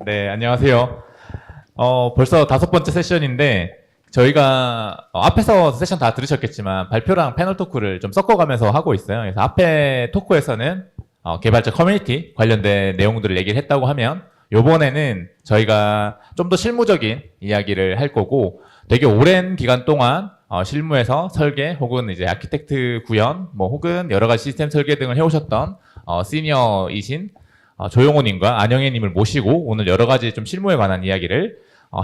네, 안녕하세요. 벌써 5번째 세션인데, 저희가 앞에서 세션 다 들으셨겠지만, 발표랑 패널 토크를 좀 섞어가면서 하고 있어요. 그래서 앞에 토크에서는 개발자 커뮤니티 관련된 내용들을 얘기를 했다고 하면, 요번에는 저희가 좀 더 실무적인 이야기를 할 거고, 되게 오랜 기간 동안 실무에서 설계 혹은 이제 아키텍트 구현, 뭐 혹은 여러 가지 시스템 설계 등을 해오셨던 시니어이신 조용호님과 안영애님을 모시고 오늘 여러 가지 좀 실무에 관한 이야기를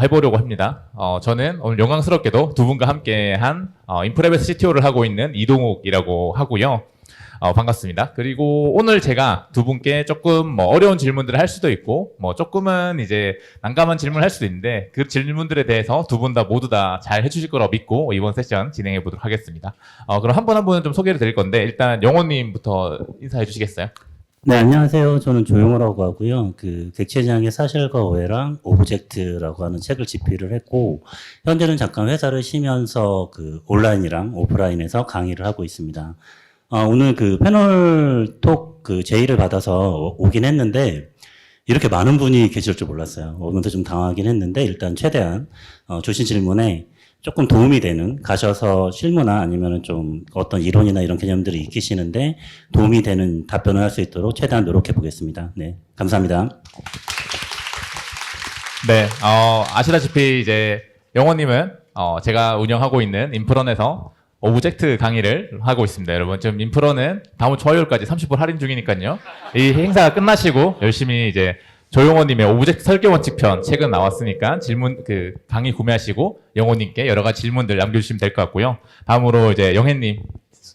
해보려고 합니다. 저는 오늘 영광스럽게도 두 분과 함께한 인프레베스 CTO를 하고 있는 이동욱이라고 하고요. 반갑습니다. 그리고 오늘 제가 두 분께 조금 뭐 어려운 질문들을 할 수도 있고, 뭐 조금은 이제 난감한 질문을 할 수도 있는데, 그 질문들에 대해서 두 분 다 모두 다 잘 해주실 거라고 믿고 이번 세션 진행해 보도록 하겠습니다. 그럼 한 분 한 분은 좀 소개를 드릴 건데, 일단 영호님부터 인사해 주시겠어요? 네, 안녕하세요. 저는 조용호라고 하고요. 객체지향의 사실과 오해랑 오브젝트라고 하는 책을 집필을 했고, 현재는 잠깐 회사를 쉬면서 온라인이랑 오프라인에서 강의를 하고 있습니다. 오늘 패널 톡 제의를 받아서 오긴 했는데, 이렇게 많은 분이 계실 줄 몰랐어요. 오늘도 좀 당황하긴 했는데, 일단 최대한 주신 질문에 조금 도움이 되는, 가셔서 실무나 아니면은 좀 어떤 이론이나 이런 개념들을 익히시는데 도움이 되는 답변을 할 수 있도록 최대한 노력해 보겠습니다. 네, 감사합니다. 네, 아시다시피 이제 영호님은 제가 운영하고 있는 인프런에서 오브젝트 강의를 하고 있습니다. 여러분, 지금 인프런은 다음 주 화요일까지 30% 할인 중이니까요. 이 행사가 끝나시고 열심히 이제 조용호님의 오브젝트 설계 원칙편 책은 나왔으니까 질문 강의 구매하시고 영호님께 여러 가지 질문들 남겨주시면 될 것 같고요. 다음으로 이제 영혜님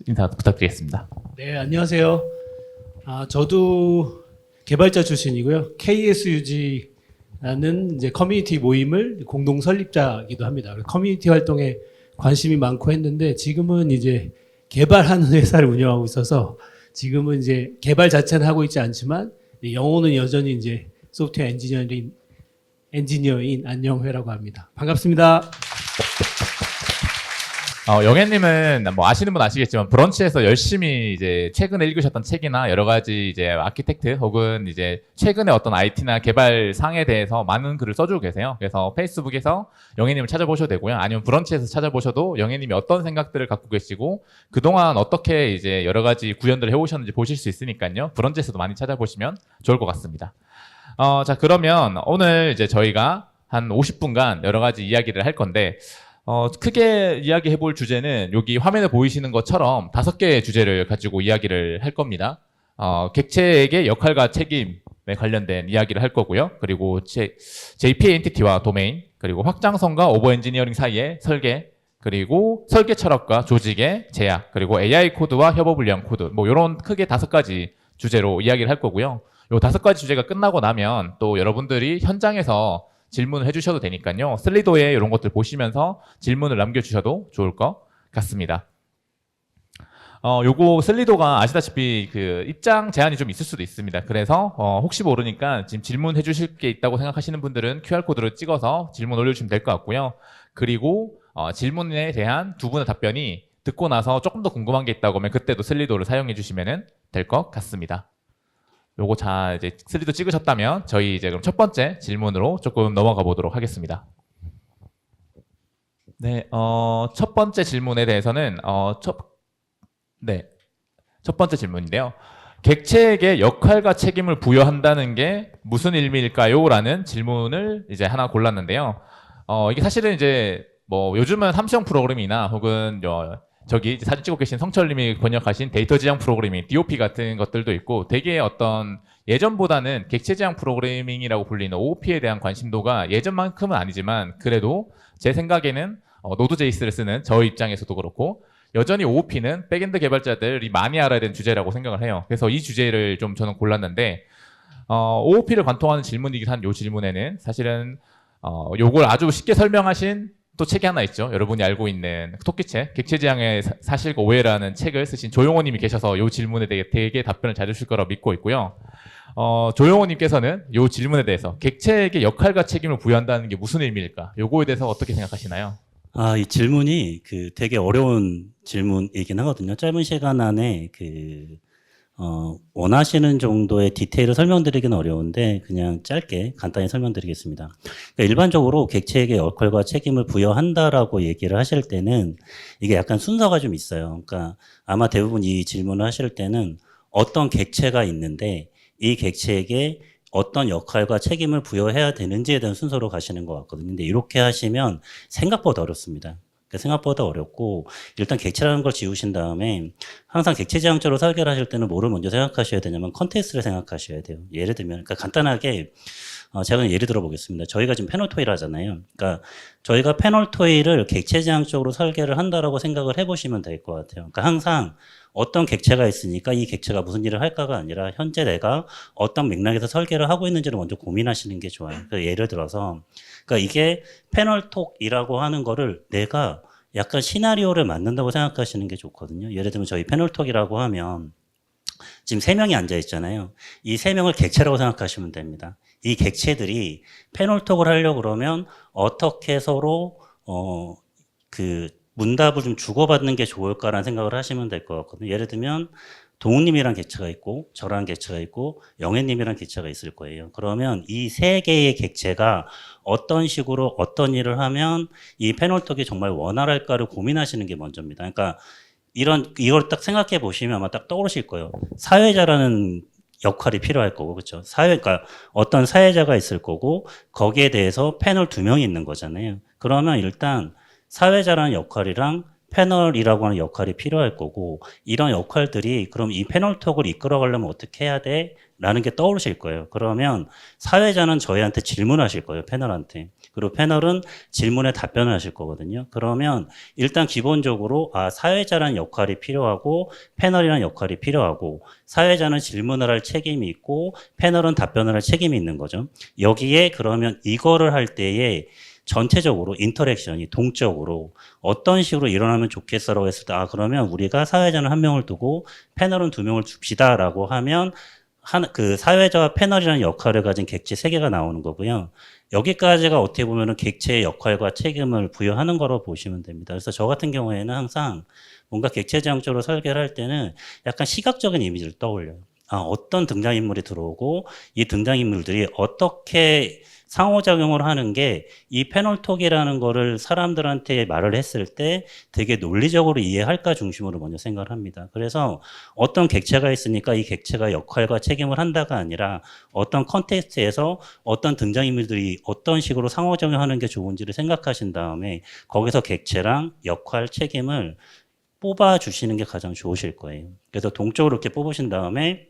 인사 부탁드리겠습니다. 네, 안녕하세요. 저도 개발자 출신이고요. KSUG라는 이제 커뮤니티 모임을 공동 설립자이기도 합니다. 커뮤니티 활동에 관심이 많고 했는데 지금은 이제 개발하는 회사를 운영하고 있어서 지금은 이제 개발 자체는 하고 있지 않지만 영어는 여전히 이제 소프트웨어 엔지니어인 안영회라고 합니다. 반갑습니다. 영애님은 뭐 아시는 분 아시겠지만 브런치에서 열심히 이제 최근에 읽으셨던 책이나 여러 가지 이제 아키텍트 혹은 이제 최근에 어떤 IT나 개발 상에 대해서 많은 글을 써주고 계세요. 그래서 페이스북에서 영애님을 찾아보셔도 되고요. 아니면 브런치에서 찾아보셔도 영애님이 어떤 생각들을 갖고 계시고 그동안 어떻게 이제 여러 가지 구현들을 해오셨는지 보실 수 있으니까요. 브런치에서도 많이 찾아보시면 좋을 것 같습니다. 자, 그러면 오늘 이제 저희가 한 50분간 여러 가지 이야기를 할 건데, 크게 이야기해 볼 주제는 여기 화면에 보이시는 것처럼 5개의 주제를 가지고 이야기를 할 겁니다. 객체에게 역할과 책임에 관련된 이야기를 할 거고요. 그리고 JPA 엔티티와 도메인, 그리고 확장성과 오버 엔지니어링 사이의 설계, 그리고 설계 철학과 조직의 제약, 그리고 AI 코드와 협업을 위한 코드, 뭐 이런 크게 5가지 주제로 이야기를 할 거고요. 요 5가지 주제가 끝나고 나면 또 여러분들이 현장에서 질문을 해주셔도 되니까요. 슬리도에 이런 것들 보시면서 질문을 남겨주셔도 좋을 것 같습니다. 요거 슬리도가 아시다시피 입장 제한이 좀 있을 수도 있습니다. 그래서 혹시 모르니까 지금 질문해 주실 게 있다고 생각하시는 분들은 QR코드를 찍어서 질문 올려주시면 될 것 같고요. 그리고 질문에 대한 두 분의 답변이 듣고 나서 조금 더 궁금한 게 있다고 하면 그때도 슬리도를 사용해 주시면 될 것 같습니다. 요거 이제 슬리도 찍으셨다면 저희 이제 그럼 첫 번째 질문으로 조금 넘어가 보도록 하겠습니다. 네, 첫 번째 질문에 대해서는 첫 번째 질문인데요. 객체에게 역할과 책임을 부여한다는 게 무슨 의미일까요? 라는 질문을 이제 하나 골랐는데요. 이게 사실은 이제 뭐 요즘은 함수형 프로그래밍이나 혹은 저기 사진 찍고 계신 성철님이 번역하신 데이터 지향 프로그래밍, DOP 같은 것들도 있고 되게 어떤 예전보다는 객체 지향 프로그래밍이라고 불리는 OOP에 대한 관심도가 예전만큼은 아니지만 그래도 제 생각에는 노드.js를 쓰는 저 입장에서도 그렇고 여전히 OOP는 백엔드 개발자들이 많이 알아야 되는 주제라고 생각을 해요. 그래서 이 주제를 좀 저는 골랐는데 OOP를 관통하는 질문이긴 한 이 질문에는 사실은 요걸 아주 쉽게 설명하신 또 책이 하나 있죠. 여러분이 알고 있는 토끼책, 객체지향의 사실과 오해라는 책을 쓰신 조용호님이 계셔서 이 질문에 대해 되게 답변을 잘 주실 거라고 믿고 있고요. 조용호님께서는 이 질문에 대해서 객체에게 역할과 책임을 부여한다는 게 무슨 의미일까? 요거에 대해서 어떻게 생각하시나요? 이 질문이 되게 어려운 질문이긴 하거든요. 짧은 시간 안에 원하시는 정도의 디테일을 설명드리기는 어려운데 그냥 짧게 간단히 설명드리겠습니다. 그러니까 일반적으로 객체에게 역할과 책임을 부여한다라고 얘기를 하실 때는 이게 약간 순서가 좀 있어요. 그러니까 아마 대부분 이 질문을 하실 때는 어떤 객체가 있는데 이 객체에게 어떤 역할과 책임을 부여해야 되는지에 대한 순서로 가시는 것 같거든요. 근데 이렇게 하시면 생각보다 어렵습니다. 생각보다 어렵고 일단 객체라는 걸 지우신 다음에 항상 객체 지향적으로 설계를 하실 때는 뭐를 먼저 생각하셔야 되냐면 컨텍스트를 생각하셔야 돼요. 예를 들면 그러니까 간단하게 제가 예를 들어 보겠습니다. 저희가 지금 패널 토이를 하잖아요. 그러니까 저희가 패널 토이를 객체 지향적으로 설계를 한다라고 생각을 해보시면 될 것 같아요. 그러니까 항상 어떤 객체가 있으니까 이 객체가 무슨 일을 할까가 아니라 현재 내가 어떤 맥락에서 설계를 하고 있는지를 먼저 고민하시는 게 좋아요. 그러니까 예를 들어서 그러니까 이게 패널톡이라고 하는 거를 내가 약간 시나리오를 만든다고 생각하시는 게 좋거든요. 예를 들면 저희 패널톡이라고 하면 지금 3명이 앉아 있잖아요. 이 3명을 객체라고 생각하시면 됩니다. 이 객체들이 패널톡을 하려고 그러면 어떻게 서로 그 문답을 좀 주고받는 게 좋을까라는 생각을 하시면 될 것 같거든요. 예를 들면 동훈님이랑 객체가 있고 저랑 객체가 있고 영애님이랑 객체가 있을 거예요. 그러면 이 3개의 객체가 어떤 식으로 어떤 일을 하면 이 패널톡이 정말 원활할까를 고민하시는 게 먼저입니다. 그러니까 이걸 딱 생각해 보시면 아마 딱 떠오르실 거예요. 사회자라는 역할이 필요할 거고, 그렇죠? 그러니까 어떤 사회자가 있을 거고 거기에 대해서 패널 2명이 있는 거잖아요. 그러면 일단 사회자라는 역할이랑 패널이라고 하는 역할이 필요할 거고 이런 역할들이 그럼 이 패널톡을 이끌어가려면 어떻게 해야 돼? 라는 게 떠오르실 거예요. 그러면 사회자는 저희한테 질문하실 거예요. 패널한테. 그리고 패널은 질문에 답변을 하실 거거든요. 그러면 일단 기본적으로 사회자라는 역할이 필요하고 패널이라는 역할이 필요하고 사회자는 질문을 할 책임이 있고 패널은 답변을 할 책임이 있는 거죠. 여기에 그러면 이거를 할 때에 전체적으로 인터랙션이 동적으로 어떤 식으로 일어나면 좋겠어라고 했을 때 그러면 우리가 사회자는 1명을 두고 패널은 2명을 줍시다라고 하면 그 사회자와 패널이라는 역할을 가진 객체 3개가 나오는 거고요. 여기까지가 어떻게 보면은 객체의 역할과 책임을 부여하는 거로 보시면 됩니다. 그래서 저 같은 경우에는 항상 뭔가 객체 지향적으로 설계를 할 때는 약간 시각적인 이미지를 떠올려요. 어떤 등장인물이 들어오고 이 등장인물들이 어떻게 상호작용을 하는 게 이 패널톡이라는 거를 사람들한테 말을 했을 때 되게 논리적으로 이해할까 중심으로 먼저 생각을 합니다. 그래서 어떤 객체가 있으니까 이 객체가 역할과 책임을 한다가 아니라 어떤 컨텍스트에서 어떤 등장인물들이 어떤 식으로 상호작용하는 게 좋은지를 생각하신 다음에 거기서 객체랑 역할, 책임을 뽑아주시는 게 가장 좋으실 거예요. 그래서 동적으로 이렇게 뽑으신 다음에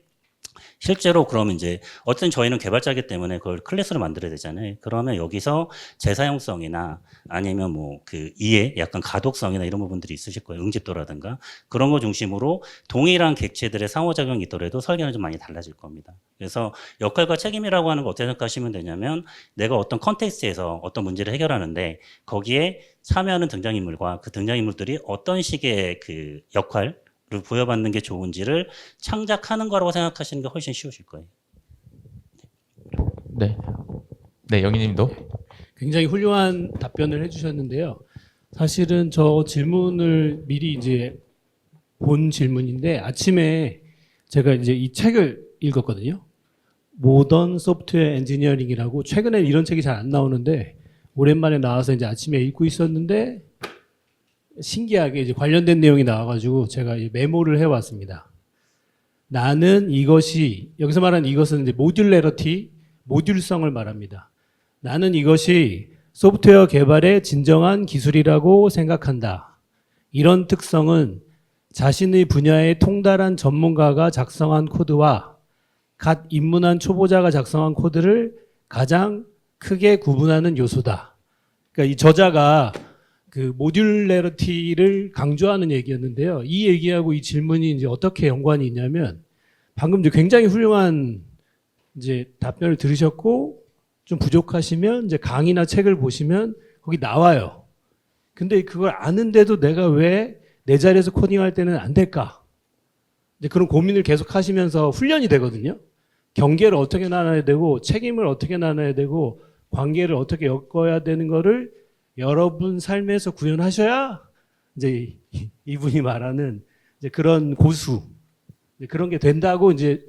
실제로 그러면 이제 어쨌든 저희는 개발자이기 때문에 그걸 클래스로 만들어야 되잖아요. 그러면 여기서 재사용성이나 아니면 뭐 그 이해, 약간 가독성이나 이런 부분들이 있으실 거예요. 응집도라든가 그런 거 중심으로 동일한 객체들의 상호작용이 있더라도 설계는 좀 많이 달라질 겁니다. 그래서 역할과 책임이라고 하는 거 어떻게 생각하시면 되냐면 내가 어떤 컨텍스트에서 어떤 문제를 해결하는데 거기에 참여하는 등장인물과 그 등장인물들이 어떤 식의 그 역할 를 부여받는 게 좋은지를 창작하는 거라고 생각하시는 게 훨씬 쉬우실 거예요. 네. 네, 영희님도. 굉장히 훌륭한 답변을 해주셨는데요. 사실은 저 질문을 미리 이제 본 질문인데 아침에 제가 이제 이 책을 읽었거든요. 모던 소프트웨어 엔지니어링이라고 최근에 이런 책이 잘 안 나오는데 오랜만에 나와서 이제 아침에 읽고 있었는데 신기하게 이제 관련된 내용이 나와가지고 제가 메모를 해왔습니다. 나는 이것이 여기서 말하는 이것은 이제 모듈레러티, 모듈성을 말합니다. 나는 이것이 소프트웨어 개발의 진정한 기술이라고 생각한다. 이런 특성은 자신의 분야에 통달한 전문가가 작성한 코드와 갓 입문한 초보자가 작성한 코드를 가장 크게 구분하는 요소다. 그러니까 이 저자가 그 모듈레러티를 강조하는 얘기였는데요. 이 얘기하고 이 질문이 이제 어떻게 연관이 있냐면 방금 이제 굉장히 훌륭한 이제 답변을 들으셨고 좀 부족하시면 이제 강의나 책을 보시면 거기 나와요. 근데 그걸 아는데도 내가 왜 내 자리에서 코딩할 때는 안 될까? 이제 그런 고민을 계속 하시면서 훈련이 되거든요. 경계를 어떻게 나눠야 되고 책임을 어떻게 나눠야 되고 관계를 어떻게 엮어야 되는 거를 여러분 삶에서 구현하셔야 이제 이분이 말하는 이제 그런 고수, 그런 게 된다고 이제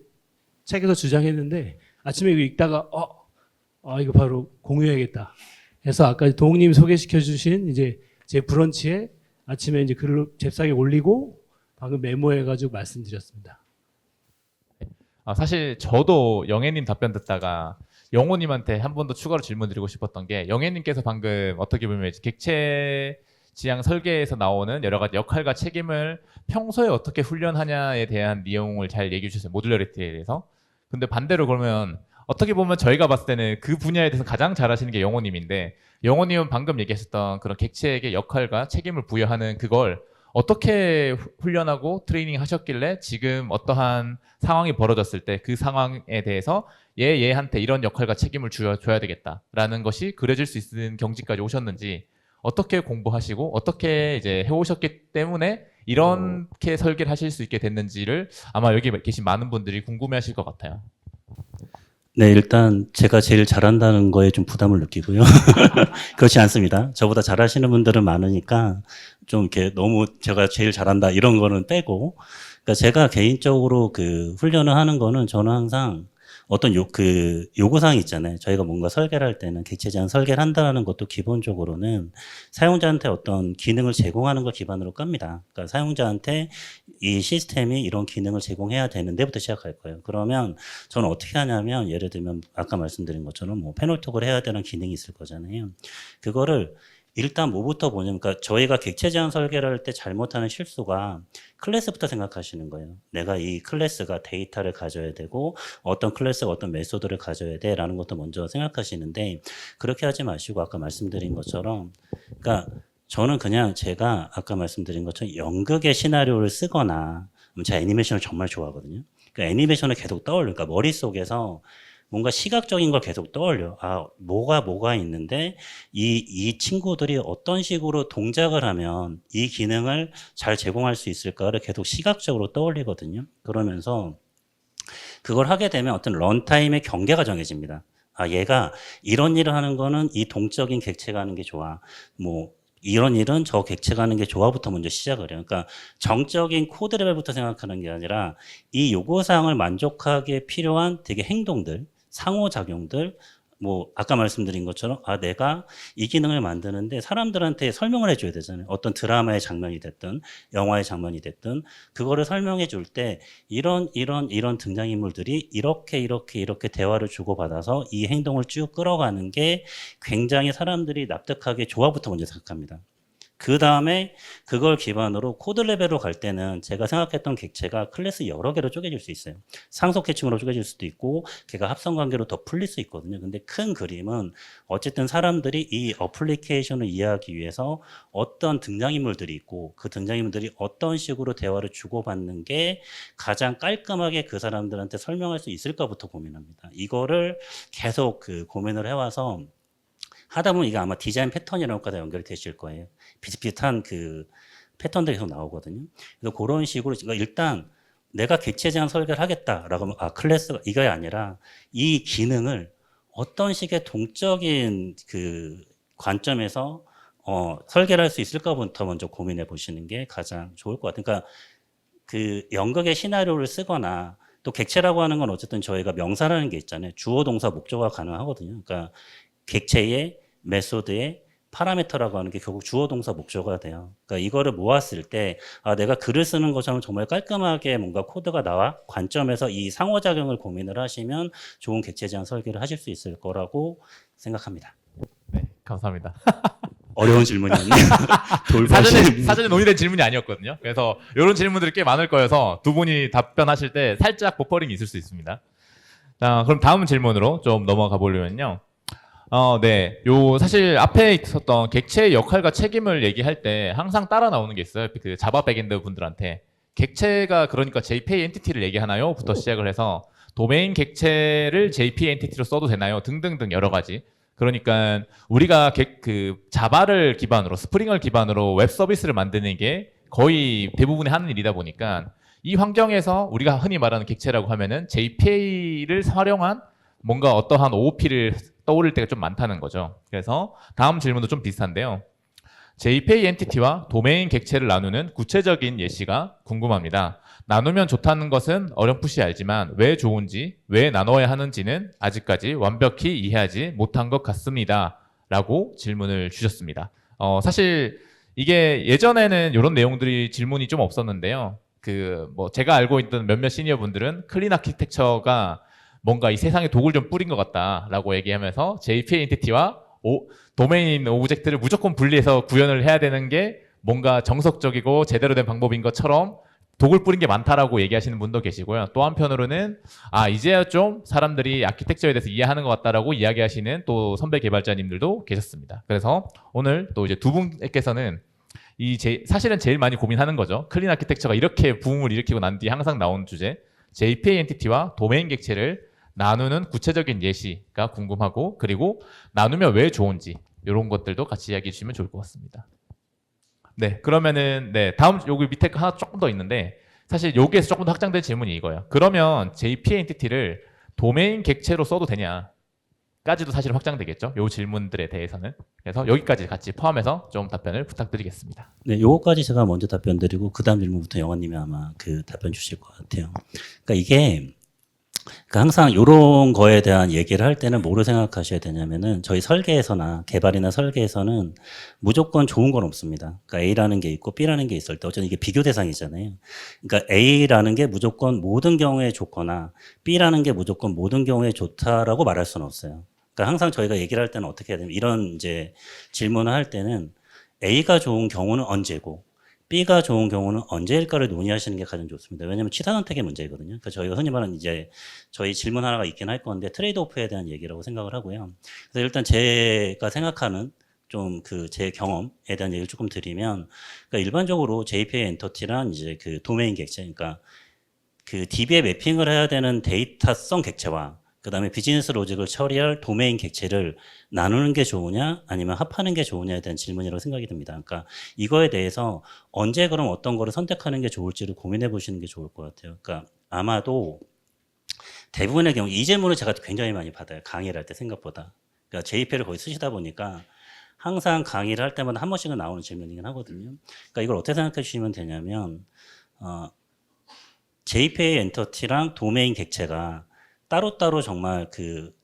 책에서 주장했는데 아침에 이거 읽다가 이거 바로 공유해야겠다 해서 아까 동욱님 소개시켜 주신 이제 제 브런치에 아침에 이제 글을 잽싸게 올리고 방금 메모해가지고 말씀드렸습니다. 사실 저도 영애님 답변 듣다가 영호님한테 한 번 더 추가로 질문 드리고 싶었던 게 영애님께서 방금 어떻게 보면 이제 객체 지향 설계에서 나오는 여러 가지 역할과 책임을 평소에 어떻게 훈련하냐에 대한 내용을 잘 얘기해 주셨어요. 모듈러리티에 대해서. 근데 반대로 그러면 어떻게 보면 저희가 봤을 때는 그 분야에 대해서 가장 잘하시는 게 영호님인데 영호님은 방금 얘기하셨던 그런 객체에게 역할과 책임을 부여하는 그걸 어떻게 훈련하고 트레이닝 하셨길래 지금 어떠한 상황이 벌어졌을 때 그 상황에 대해서 얘한테 이런 역할과 책임을 줘야 되겠다라는 것이 그려질 수 있는 경지까지 오셨는지 어떻게 공부하시고 어떻게 이제 해오셨기 때문에 이렇게 설계를 하실 수 있게 됐는지를 아마 여기 계신 많은 분들이 궁금해하실 것 같아요. 네, 일단 제가 제일 잘한다는 거에 좀 부담을 느끼고요. 그렇지 않습니다. 저보다 잘하시는 분들은 많으니까 좀 이렇게 너무 제가 제일 잘한다 이런 거는 빼고, 그러니까 제가 개인적으로 그 훈련을 하는 거는 저는 항상 어떤 요구사항이 있잖아요. 저희가 뭔가 설계를 할 때는 객체 제한 설계를 한다는 것도 기본적으로는 사용자한테 어떤 기능을 제공하는 걸 기반으로 깝니다. 그러니까 사용자한테 이 시스템이 이런 기능을 제공해야 되는 데부터 시작할 거예요. 그러면 저는 어떻게 하냐면 예를 들면 아까 말씀드린 것처럼 뭐 패널톡을 해야 되는 기능이 있을 거잖아요. 그거를 일단 뭐부터 보냐면, 그러니까 저희가 객체 제한 설계를 할 때 잘못하는 실수가 클래스부터 생각하시는 거예요. 내가 이 클래스가 데이터를 가져야 되고 어떤 클래스가 어떤 메소드를 가져야 돼라는 것도 먼저 생각하시는데 그렇게 하지 마시고 아까 말씀드린 것처럼, 그러니까 저는 그냥 제가 아까 말씀드린 것처럼 연극의 시나리오를 쓰거나 제가 애니메이션을 정말 좋아하거든요. 그러니까 애니메이션을 계속 떠올려. 그러니까 머릿속에서 뭔가 시각적인 걸 계속 떠올려. 뭐가 있는데, 이 친구들이 어떤 식으로 동작을 하면 이 기능을 잘 제공할 수 있을까를 계속 시각적으로 떠올리거든요. 그러면서 그걸 하게 되면 어떤 런타임의 경계가 정해집니다. 얘가 이런 일을 하는 거는 이 동적인 객체가 하는 게 좋아. 이런 일은 저 객체가 하는 게 좋아부터 먼저 시작을 해요. 그러니까 정적인 코드 레벨부터 생각하는 게 아니라 이 요구사항을 만족하기에 필요한 되게 행동들, 상호작용들, 아까 말씀드린 것처럼, 내가 이 기능을 만드는데 사람들한테 설명을 해줘야 되잖아요. 어떤 드라마의 장면이 됐든, 영화의 장면이 됐든, 그거를 설명해 줄 때, 이런 등장인물들이 이렇게 대화를 주고받아서 이 행동을 쭉 끌어가는 게 굉장히 사람들이 납득하기에 좋아부터 먼저 생각합니다. 그 다음에 그걸 기반으로 코드 레벨로 갈 때는 제가 생각했던 객체가 클래스 여러 개로 쪼개질 수 있어요. 상속 계층으로 쪼개질 수도 있고 걔가 합성 관계로 더 풀릴 수 있거든요. 근데 큰 그림은 어쨌든 사람들이 이 어플리케이션을 이해하기 위해서 어떤 등장인물들이 있고 그 등장인물들이 어떤 식으로 대화를 주고받는 게 가장 깔끔하게 그 사람들한테 설명할 수 있을까부터 고민합니다. 이거를 계속 고민을 해와서 하다 보면 이게 아마 디자인 패턴이랑까지 연결이 되실 거예요. 비슷비슷한 패턴들이 계속 나오거든요. 그래서 그런 식으로 일단 내가 객체 제한 설계를 하겠다라고 하면 클래스가 이게 아니라 이 기능을 어떤 식의 동적인 관점에서 설계를 할 수 있을까부터 먼저 고민해 보시는 게 가장 좋을 것 같아요. 그러니까 연극의 시나리오를 쓰거나 또 객체라고 하는 건 어쨌든 저희가 명사라는 게 있잖아요. 주어, 동사, 목적어가 가능하거든요. 그러니까 객체의 메소드의 파라미터라고 하는 게 결국 주어, 동사, 목적어가 돼요. 그러니까 이거를 모았을 때 내가 글을 쓰는 것처럼 정말 깔끔하게 뭔가 코드가 나와 관점에서 이 상호작용을 고민을 하시면 좋은 객체 제한 설계를 하실 수 있을 거라고 생각합니다. 네, 감사합니다. 어려운 질문이었네요. 사전에 논의된 질문이 아니었거든요. 그래서 이런 질문들이 꽤 많을 거여서 두 분이 답변하실 때 살짝 버퍼링이 있을 수 있습니다. 자, 그럼 다음 질문으로 좀 넘어가 보려면요. 네. 사실 앞에 있었던 객체의 역할과 책임을 얘기할 때 항상 따라 나오는 게 있어요. 그 자바 백엔드 분들한테. 객체가 그러니까 JPA 엔티티를 얘기하나요? 부터 시작을 해서 도메인 객체를 JPA 엔티티로 써도 되나요? 등등등 여러 가지. 그러니까 우리가 자바를 기반으로, 스프링을 기반으로 웹 서비스를 만드는 게 거의 대부분의 하는 일이다 보니까 이 환경에서 우리가 흔히 말하는 객체라고 하면은 JPA를 활용한 뭔가 어떠한 OOP를 떠오를 때가 좀 많다는 거죠. 그래서 다음 질문도 좀 비슷한데요. JPA 엔티티와 도메인 객체를 나누는 구체적인 예시가 궁금합니다. 나누면 좋다는 것은 어렴풋이 알지만 왜 좋은지, 왜 나눠야 하는지는 아직까지 완벽히 이해하지 못한 것 같습니다. 라고 질문을 주셨습니다. 사실 이게 예전에는 이런 내용들이 질문이 좀 없었는데요. 제가 알고 있던 몇몇 시니어 분들은 클린 아키텍처가 뭔가 이 세상에 독을 좀 뿌린 것 같다라고 얘기하면서 JPA 엔티티와 도메인 오브젝트를 무조건 분리해서 구현을 해야 되는 게 뭔가 정석적이고 제대로 된 방법인 것처럼 독을 뿌린 게 많다라고 얘기하시는 분도 계시고요. 또 한편으로는 이제야 좀 사람들이 아키텍처에 대해서 이해하는 것 같다라고 이야기하시는 또 선배 개발자님들도 계셨습니다. 그래서 오늘 또 이제 두 분께서는 사실은 제일 많이 고민하는 거죠. 클린 아키텍처가 이렇게 부흥을 일으키고 난 뒤에 항상 나오는 주제, JPA 엔티티와 도메인 객체를 나누는 구체적인 예시가 궁금하고, 그리고 나누면 왜 좋은지 이런 것들도 같이 이야기해 주시면 좋을 것 같습니다. 네, 그러면은 다음 여기 밑에 하나 조금 더 있는데, 사실 여기에서 조금 더 확장된 질문이 이거예요. 그러면 JPA 엔티티를 도메인 객체로 써도 되냐까지도 사실 확장되겠죠. 요 질문들에 대해서는. 그래서 여기까지 같이 포함해서 좀 답변을 부탁드리겠습니다. 네, 요거까지 제가 먼저 답변 드리고 그다음 질문부터 영환님이 아마 그 답변 주실 것 같아요. 그러니까 이게 항상 이런 거에 대한 얘기를 할 때는 뭐를 생각하셔야 되냐면은 저희 설계에서나 개발이나 설계에서는 무조건 좋은 건 없습니다. 그러니까 A라는 게 있고 B라는 게 있을 때 어쨌든 이게 비교 대상이잖아요. 그러니까 A라는 게 무조건 모든 경우에 좋거나 B라는 게 무조건 모든 경우에 좋다라고 말할 수는 없어요. 그러니까 항상 저희가 얘기를 할 때는 어떻게 해야 되냐면 이런 이제 질문을 할 때는 A가 좋은 경우는 언제고 B가 좋은 경우는 언제일까를 논의하시는 게 가장 좋습니다. 왜냐하면 취사선택의 문제거든요. 그러니까 저희가 흔히 말하는 이제 저희 질문 하나가 있긴 할 건데 트레이드오프에 대한 얘기라고 생각을 하고요. 그래서 일단 제가 생각하는 좀 제 경험에 대한 얘기를 조금 드리면, 그러니까 일반적으로 JPA 엔터티란 이제 그 도메인 객체, 그러니까 그 DB에 매핑을 해야 되는 데이터성 객체와 그 다음에 비즈니스 로직을 처리할 도메인 객체를 나누는 게 좋으냐 아니면 합하는 게 좋으냐에 대한 질문이라고 생각이 듭니다. 그러니까 이거에 대해서 언제 그럼 어떤 거를 선택하는 게 좋을지를 고민해 보시는 게 좋을 것 같아요. 그러니까 아마도 대부분의 경우 이 질문을 제가 굉장히 많이 받아요. 강의를 할 때 생각보다. 그러니까 JP를 거의 쓰시다 보니까 항상 강의를 할 때마다 한 번씩은 나오는 질문이긴 하거든요. 그러니까 이걸 어떻게 생각해 주시면 되냐면 JPA 엔터티랑 도메인 객체가 따로따로 정말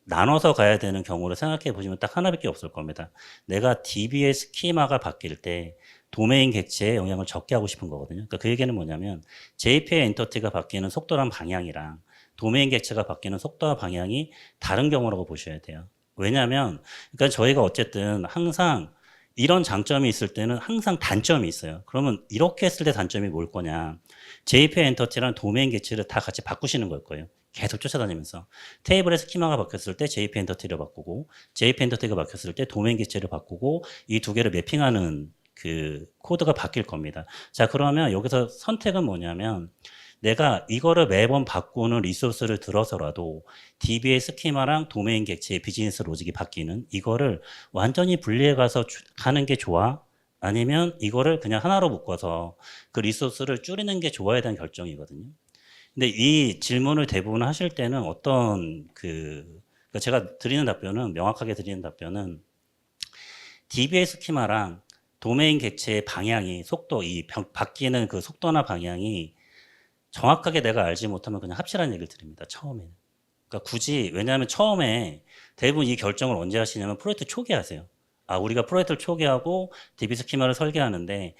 나눠서 가야 되는 경우를 생각해 보시면 딱 하나밖에 없을 겁니다. 내가 DB의 스키마가 바뀔 때 도메인 객체의 영향을 적게 하고 싶은 거거든요. 그러니까 그 얘기는 뭐냐면 JPA 엔터티가 바뀌는 속도랑 방향이랑 도메인 객체가 바뀌는 속도와 방향이 다른 경우라고 보셔야 돼요. 왜냐하면 그러니까 저희가 어쨌든 항상 이런 장점이 있을 때는 항상 단점이 있어요. 그러면 이렇게 했을 때 단점이 뭘 거냐. JPA 엔터티랑 도메인 객체를 다 같이 바꾸시는 걸 거예요. 계속 쫓아다니면서 테이블의 스키마가 바뀌었을 때 JPA 엔터티를 바꾸고 JPA 엔터티가 바뀌었을 때 도메인 객체를 바꾸고 이 두 개를 매핑하는 그 코드가 바뀔 겁니다. 자, 그러면 여기서 선택은 뭐냐면 내가 이거를 매번 바꾸는 리소스를 들어서라도 DB의 스키마랑 도메인 객체의 비즈니스 로직이 바뀌는 이거를 완전히 분리해 가서 가는 게 좋아? 아니면 이거를 그냥 하나로 묶어서 그 리소스를 줄이는 게 좋아에 대한 결정이거든요. 근데 이 질문을 대부분 하실 때는 그러니까 제가 드리는 답변은, 명확하게 드리는 답변은 DB의 스키마랑 도메인 객체의 방향이, 속도, 바뀌는 그 속도나 방향이 정확하게 내가 알지 못하면 그냥 합치라는 얘기를 드립니다. 처음에는. 그러니까 굳이, 왜냐하면 처음에 대부분 이 결정을 언제 하시냐면 프로젝트 초기에 하세요. 우리가 프로젝트를 초기하고 DB 스키마를 설계하는데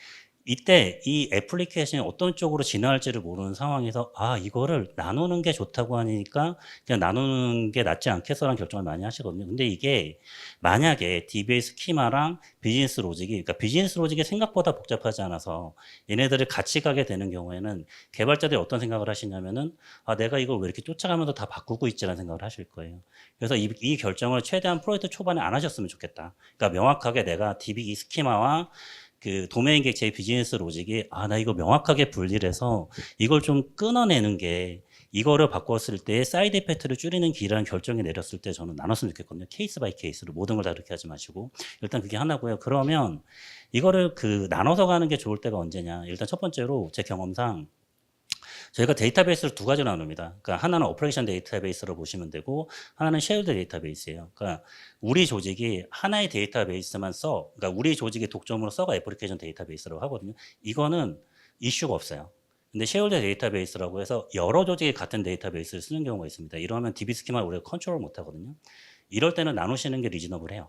이때 이 애플리케이션이 어떤 쪽으로 진화할지를 모르는 상황에서 이거를 나누는 게 좋다고 하니까 그냥 나누는 게 낫지 않겠어라는 결정을 많이 하시거든요. 근데 이게 만약에 DBA 스키마랑 비즈니스 로직이, 그러니까 비즈니스 로직이 생각보다 복잡하지 않아서 얘네들을 같이 가게 되는 경우에는 개발자들이 어떤 생각을 하시냐면은 내가 이걸 왜 이렇게 쫓아가면서 다 바꾸고 있지라는 생각을 하실 거예요. 그래서 이 결정을 최대한 프로젝트 초반에 안 하셨으면 좋겠다. 그러니까 명확하게 내가 DB 스키마와 그 도메인 객체의 비즈니스 로직이 나 이거 명확하게 분리를 해서 이걸 좀 끊어내는 게 이거를 바꿨을 때 사이드 이펙트를 줄이는 길이라는 결정이 내렸을 때 저는 나눴으면 좋겠거든요. 케이스 바이 케이스로 모든 걸 다 그렇게 하지 마시고 일단 그게 하나고요. 그러면 이거를 나눠서 가는 게 좋을 때가 언제냐. 일단 첫 번째로 제 경험상 저희가 데이터베이스를 두 가지로 나눕니다. 그러니까 하나는 오퍼레이션 데이터베이스로 보시면 되고 하나는 쉐어드 데이터베이스예요. 그러니까 우리 조직이 하나의 데이터베이스만 그러니까 우리 조직의 독점으로 써가 애플리케이션 데이터베이스라고 하거든요. 이거는 이슈가 없어요. 근데 쉐어드 데이터베이스라고 해서 여러 조직이 같은 데이터베이스를 쓰는 경우가 있습니다. 이러면 DB 스키마를 우리가 컨트롤 못 하거든요. 이럴 때는 나누시는 게 리즈너블해요.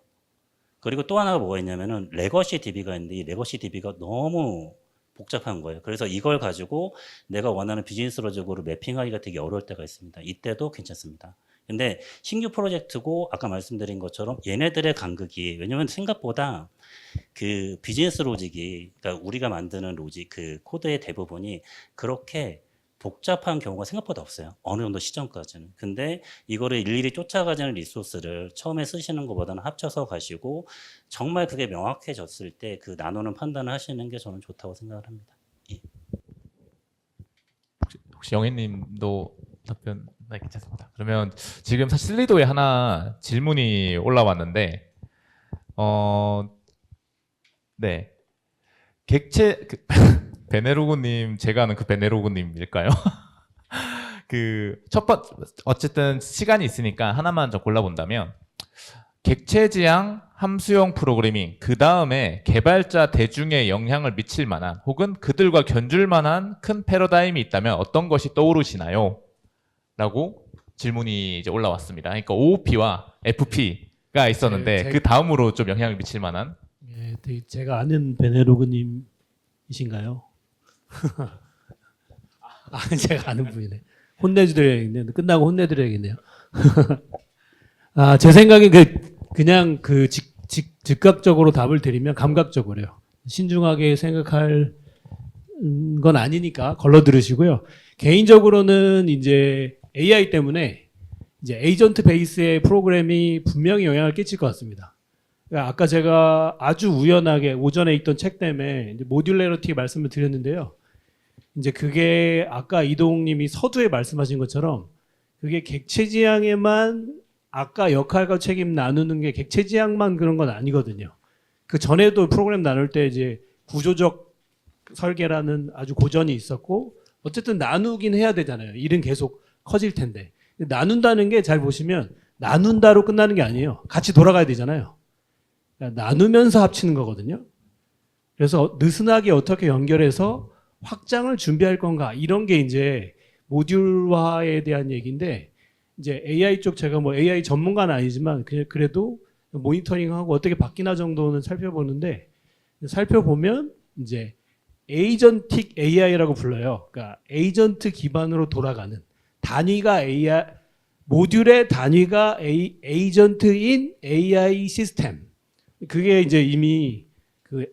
그리고 또 하나가 뭐가 있냐면은 레거시 DB가 있는데 이 레거시 DB가 너무 복잡한 거예요. 그래서 이걸 가지고 내가 원하는 비즈니스 로직으로 매핑하기가 되게 어려울 때가 있습니다. 이때도 괜찮습니다. 근데 신규 프로젝트고 아까 말씀드린 것처럼 얘네들의 간극이 왜냐면 생각보다 그 비즈니스 로직이 그러니까 우리가 만드는 로직 그 코드의 대부분이 그렇게 복잡한 경우가 생각보다 없어요. 어느 정도 시점까지는. 근데 이거를 일일이 쫓아가자는 리소스를 처음에 쓰시는 것보다는 합쳐서 가시고 정말 그게 명확해졌을 때 그 나누는 판단을 하시는 게 저는 좋다고 생각을 합니다. 예. 혹시 영애님도 답변 네, 괜찮습니다. 그러면 지금 사실 슬리도에 하나 질문이 올라왔는데 네 객체 베네로그님 제가 아는 그 베네로그님일까요? 그 첫 번 어쨌든 시간이 있으니까 하나만 좀 골라본다면 객체지향 함수형 프로그래밍 그 다음에 개발자 대중에 영향을 미칠 만한 혹은 그들과 견줄 만한 큰 패러다임이 있다면 어떤 것이 떠오르시나요? 라고 질문이 이제 올라왔습니다. 그러니까 OOP와 FP가 있었는데 네, 그 다음으로 좀 영향을 미칠 만한 예, 제가 아는 베네로그님이신가요? 아, 제가 아는 분이네. 혼내드려야겠네요. 끝나고 혼내드려야겠네요. 아, 제 생각에 그냥 즉각적으로 답을 드리면 감각적으로요. 신중하게 생각할 건 아니니까 걸러 들으시고요. 개인적으로는 이제 AI 때문에 이제 에이전트 베이스의 프로그램이 분명히 영향을 끼칠 것 같습니다. 그러니까 아까 제가 아주 우연하게 오전에 읽던 책 때문에 이제 모듈러리티 말씀을 드렸는데요. 이제 그게 아까 이동님이 서두에 말씀하신 것처럼 그게 객체지향에만 아까 역할과 책임 나누는 게 객체지향만 그런 건 아니거든요. 그 전에도 프로그램 나눌 때 이제 구조적 설계라는 아주 고전이 있었고 어쨌든 나누긴 해야 되잖아요. 일은 계속 커질 텐데. 나눈다는 게 잘 보시면 나눈다로 끝나는 게 아니에요. 같이 돌아가야 되잖아요. 그러니까 나누면서 합치는 거거든요. 그래서 느슨하게 어떻게 연결해서 확장을 준비할 건가 이런 게 이제 모듈화에 대한 얘기인데 이제 AI 쪽 제가 뭐 AI 전문가는 아니지만 그래도 모니터링하고 어떻게 바뀌나 정도는 살펴보는데 살펴보면 이제 에이전틱 AI라고 불러요. 그러니까 에이전트 기반으로 돌아가는 단위가 AI 모듈의 단위가 에이전트인 AI 시스템. 그게 이제 이미 그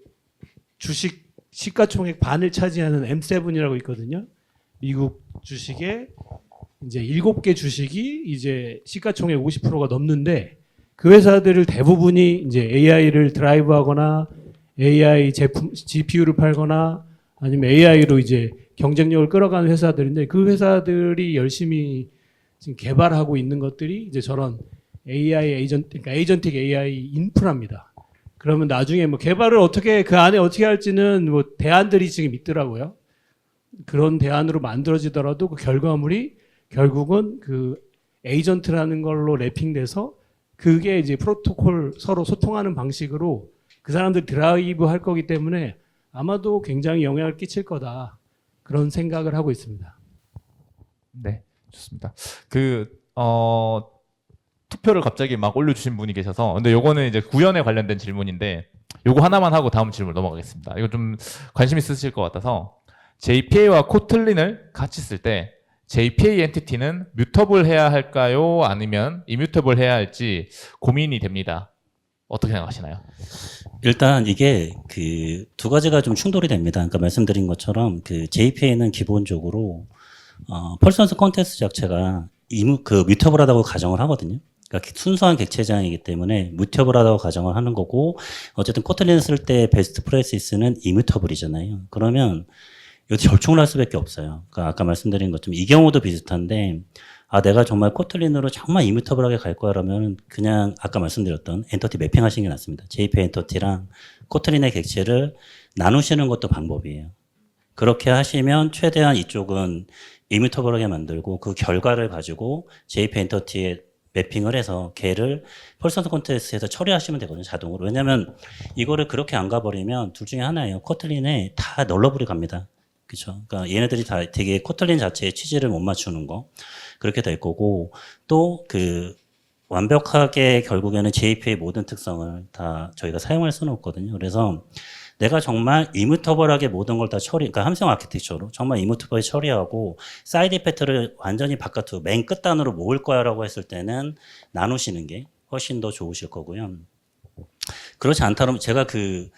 주식 시가총액 반을 차지하는 M7이라고 있거든요. 미국 주식의 이제 7개 주식이 이제 시가총액 50%가 넘는데 그 회사들을 대부분이 이제 AI를 드라이브하거나 AI 제품 GPU를 팔거나 아니면 AI로 이제 경쟁력을 끌어가는 회사들인데 그 회사들이 열심히 지금 개발하고 있는 것들이 이제 저런 AI 에이전트, 그러니까 에이전틱 AI 인프라입니다. 그러면 나중에 뭐 개발을 어떻게 그 안에 어떻게 할지는 뭐 대안들이 지금 있더라고요. 그런 대안으로 만들어지더라도 그 결과물이 결국은 그 에이전트라는 걸로 랩핑돼서 그게 이제 프로토콜 서로 소통하는 방식으로 그 사람들 드라이브 할 거기 때문에 아마도 굉장히 영향을 끼칠 거다. 그런 생각을 하고 있습니다. 네, 좋습니다. 투표를 갑자기 막 올려주신 분이 계셔서 근데 요거는 이제 구현에 관련된 질문인데 요거 하나만 하고 다음 질문 넘어가겠습니다. 이거 좀 관심 있으실 것 같아서 JPA와 코틀린을 같이 쓸 때 JPA 엔티티는 뮤터블 해야 할까요? 아니면 이뮤터블 해야 할지 고민이 됩니다. 어떻게 생각하시나요? 일단 이게 그 두 가지가 좀 충돌이 됩니다. 그러니까 말씀드린 것처럼 그 JPA는 기본적으로 펄선스 컨텍스트 자체가 뮤터블하다고 가정을 하거든요. 그러니까 순수한 객체지향이기 때문에 뮤터블하다고 가정을 하는 거고 어쨌든 코틀린 쓸 때 베스트 프레시스는 이뮤터블이잖아요. 그러면 이거 절충을 할 수밖에 없어요. 그러니까 아까 말씀드린 것처럼 이 경우도 비슷한데 내가 정말 코틀린으로 정말 이뮤터블하게 갈 거라면 그냥 아까 말씀드렸던 엔터티 매핑 하시는 게 낫습니다. JPA 엔터티랑 코틀린의 객체를 나누시는 것도 방법이에요. 그렇게 하시면 최대한 이쪽은 이뮤터블하게 만들고 그 결과를 가지고 JPA 엔터티에 매핑을 해서 걔를 펄선스 콘텍스트에서 처리하시면 되거든요. 자동으로. 왜냐하면 이거를 그렇게 안 가버리면 둘 중에 하나예요. 코틀린에 다 널러블이 갑니다. 그렇죠. 그러니까 얘네들이 다 되게 코틀린 자체의 취지를 못 맞추는 거 그렇게 될 거고 또 그 완벽하게 결국에는 JP의 모든 특성을 다 저희가 사용할 수는 없거든요. 그래서 내가 정말 이뮤터블하게 모든 걸 다 그러니까 함성 아키텍처로 정말 이뮤터블하게 처리하고 사이드 이펙트를 완전히 바깥으로 맨 끝단으로 모을 거야라고 했을 때는 나누시는 게 훨씬 더 좋으실 거고요. 그렇지 않다면 제가 그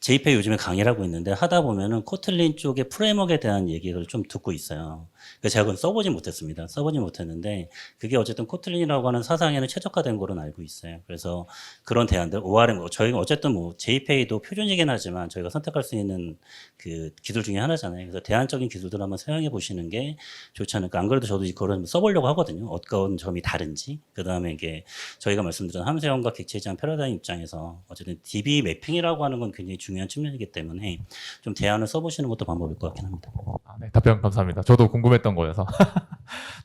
JPEG 요즘에 강의를 하고 있는데 하다 보면은 코틀린 쪽의 프레임워크에 대한 얘기를 좀 듣고 있어요. 그래서 제가 그건 써보지 못했습니다. 써보지 못했는데 그게 어쨌든 코틀린이라고 하는 사상에는 최적화된 거로 알고 있어요. 그래서 그런 대안들, ORM, 저희가 어쨌든 뭐 JPEG도 표준이긴 하지만 저희가 선택할 수 있는 그 기술 중에 하나잖아요. 그래서 대안적인 기술들 한번 사용해 보시는 게 좋지 않을까. 안 그래도 저도 그걸 써보려고 하거든요. 어떤 점이 다른지. 그 다음에 이게 저희가 말씀드린 함수형과 객체지향 패러다임 입장에서 어쨌든 DB 매핑이라고 하는 건 굉장히 중요한 측면이기 때문에 좀 대안을 써보시는 것도 방법일 것 같긴 합니다. 네, 답변 감사합니다. 저도 궁금했던 거여서.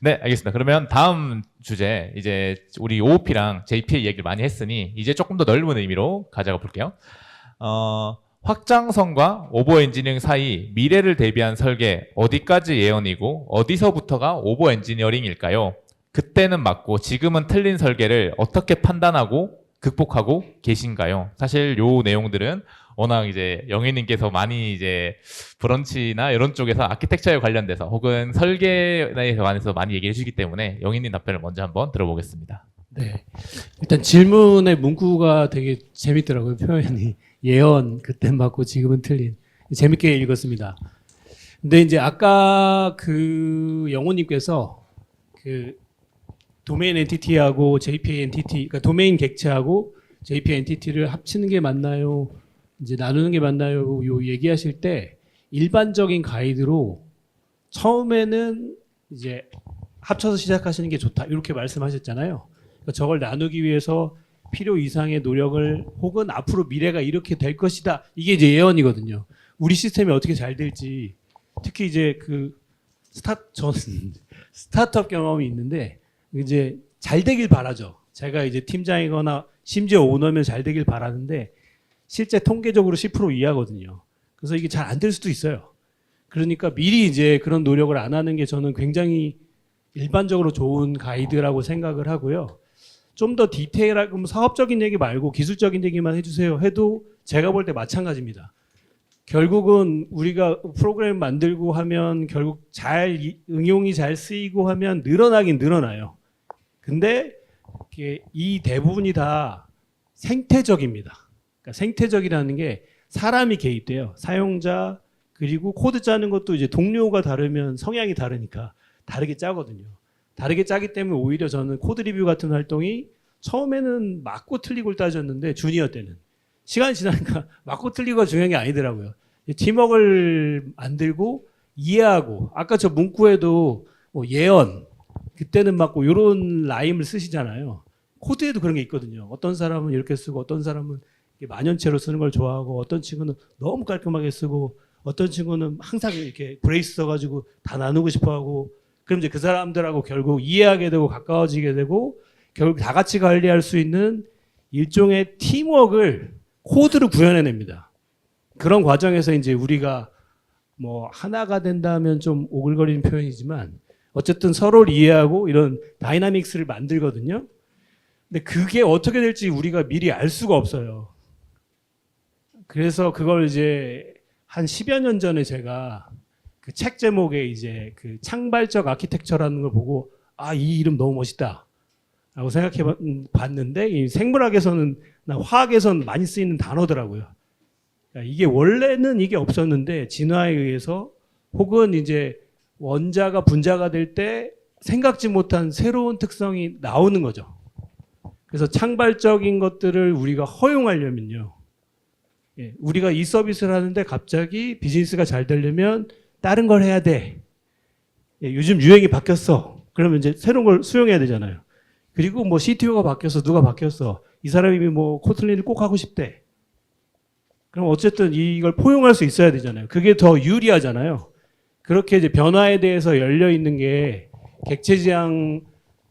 네, 알겠습니다. 그러면 다음 주제, 이제 우리 OOP랑 JPA 얘기를 많이 했으니 이제 조금 더 넓은 의미로 가져가 볼게요. 확장성과 오버 엔지니어링 사이 미래를 대비한 설계 어디까지 예언이고 어디서부터가 오버 엔지니어링일까요? 그때는 맞고 지금은 틀린 설계를 어떻게 판단하고 극복하고 계신가요? 사실 요 내용들은 워낙 이제 영희님께서 많이 이제 브런치나 이런 쪽에서 아키텍처에 관련돼서 혹은 설계에 관해서 많이 얘기해 주시기 때문에 영희님 답변을 먼저 한번 들어보겠습니다. 네. 일단 질문의 문구가 되게 재밌더라고요. 표현이. 예언, 그땐 맞고 지금은 틀린. 재밌게 읽었습니다. 근데 이제 아까 그 영호님께서 그 도메인 엔티티하고 JPA 엔티티, 그러니까 도메인 객체하고 JPA 엔티티를 합치는 게 맞나요? 이제 나누는 게 맞나요? 요 얘기하실 때 일반적인 가이드로 처음에는 이제 합쳐서 시작하시는 게 좋다. 이렇게 말씀하셨잖아요. 그러니까 저걸 나누기 위해서 필요 이상의 노력을 혹은 앞으로 미래가 이렇게 될 것이다. 이게 이제 예언이거든요. 우리 시스템이 어떻게 잘 될지 특히 이제 그 저는 스타트업 경험이 있는데 이제 잘 되길 바라죠. 제가 이제 팀장이거나 심지어 오너면 잘 되길 바라는데 실제 통계적으로 10% 이하거든요. 그래서 이게 잘 안 될 수도 있어요. 그러니까 미리 이제 그런 노력을 안 하는 게 저는 굉장히 일반적으로 좋은 가이드라고 생각을 하고요. 좀 더 디테일하고 사업적인 얘기 말고 기술적인 얘기만 해주세요 해도 제가 볼 때 마찬가지입니다. 결국은 우리가 프로그램 만들고 하면 결국 응용이 잘 쓰이고 하면 늘어나긴 늘어나요. 근데 이 대부분이 다 생태적입니다. 그러니까 생태적이라는 게 사람이 개입돼요. 사용자 그리고 코드 짜는 것도 이제 동료가 다르면 성향이 다르니까 다르게 짜거든요. 다르게 짜기 때문에 오히려 저는 코드 리뷰 같은 활동이 처음에는 맞고 틀리고를 따졌는데 주니어 때는 시간이 지나니까 맞고 틀리고가 중요한 게 아니더라고요. 팀워크를 만들고 이해하고 아까 저 문구에도 뭐 예언 그때는 맞고 이런 라임을 쓰시잖아요. 코드에도 그런 게 있거든요. 어떤 사람은 이렇게 쓰고 어떤 사람은 만연체로 쓰는 걸 좋아하고 어떤 친구는 너무 깔끔하게 쓰고 어떤 친구는 항상 이렇게 브레이스 써가지고 다 나누고 싶어하고 그럼 이제 그 사람들하고 결국 이해하게 되고 가까워지게 되고 결국 다 같이 관리할 수 있는 일종의 팀워크를 코드로 구현해냅니다. 그런 과정에서 이제 우리가 뭐 하나가 된다면 좀 오글거리는 표현이지만 어쨌든 서로를 이해하고 이런 다이나믹스를 만들거든요. 근데 그게 어떻게 될지 우리가 미리 알 수가 없어요. 그래서 그걸 이제 한 10여 년 전에 제가 그 책 제목에 이제 그 창발적 아키텍처라는 걸 보고 이 이름 너무 멋있다 라고 생각해 봤는데 이 생물학에서는 화학에서는 많이 쓰이는 단어더라고요. 그러니까 이게 원래는 이게 없었는데 진화에 의해서 혹은 이제 원자가 분자가 될 때 생각지 못한 새로운 특성이 나오는 거죠. 그래서 창발적인 것들을 우리가 허용하려면요. 우리가 이 서비스를 하는데 갑자기 비즈니스가 잘 되려면 다른 걸 해야 돼. 요즘 유행이 바뀌었어. 그러면 이제 새로운 걸 수용해야 되잖아요. 그리고 뭐 CTO가 바뀌었어. 누가 바뀌었어. 이 사람이 뭐 코틀린을 꼭 하고 싶대. 그럼 어쨌든 이걸 포용할 수 있어야 되잖아요. 그게 더 유리하잖아요. 그렇게 이제 변화에 대해서 열려 있는 게 객체지향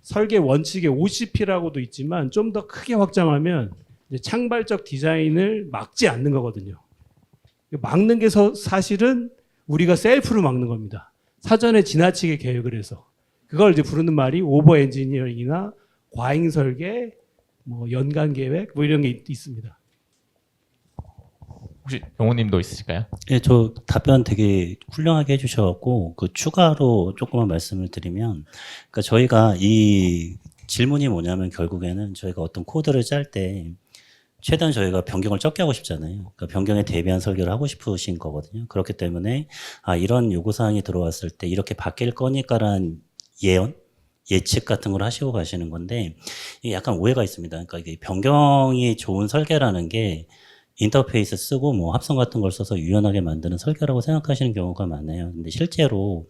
설계 원칙의 OCP라고도 있지만 좀 더 크게 확장하면 이제 창발적 디자인을 막지 않는 거거든요. 막는 게 사실은 우리가 셀프로 막는 겁니다. 사전에 지나치게 계획을 해서. 그걸 이제 부르는 말이 오버 엔지니어링이나 과잉 설계, 뭐 연간 계획 뭐 이런 게 있습니다. 혹시 용호님도 있으실까요? 예, 저 답변 되게 훌륭하게 해주셔갖고 그 추가로 조금만 말씀을 드리면, 그러니까 저희가 이 질문이 뭐냐면 결국에는 저희가 어떤 코드를 짤 때 최대한 저희가 변경을 적게 하고 싶잖아요. 그러니까 변경에 대비한 설계를 하고 싶으신 거거든요. 그렇기 때문에 이런 요구사항이 들어왔을 때 이렇게 바뀔 거니까라는 예측 같은 걸 하시고 가시는 건데, 이게 약간 오해가 있습니다. 그러니까 이게 변경이 좋은 설계라는 게 인터페이스 쓰고 뭐 합성 같은 걸 써서 유연하게 만드는 설계라고 생각하시는 경우가 많아요. 근데 실제로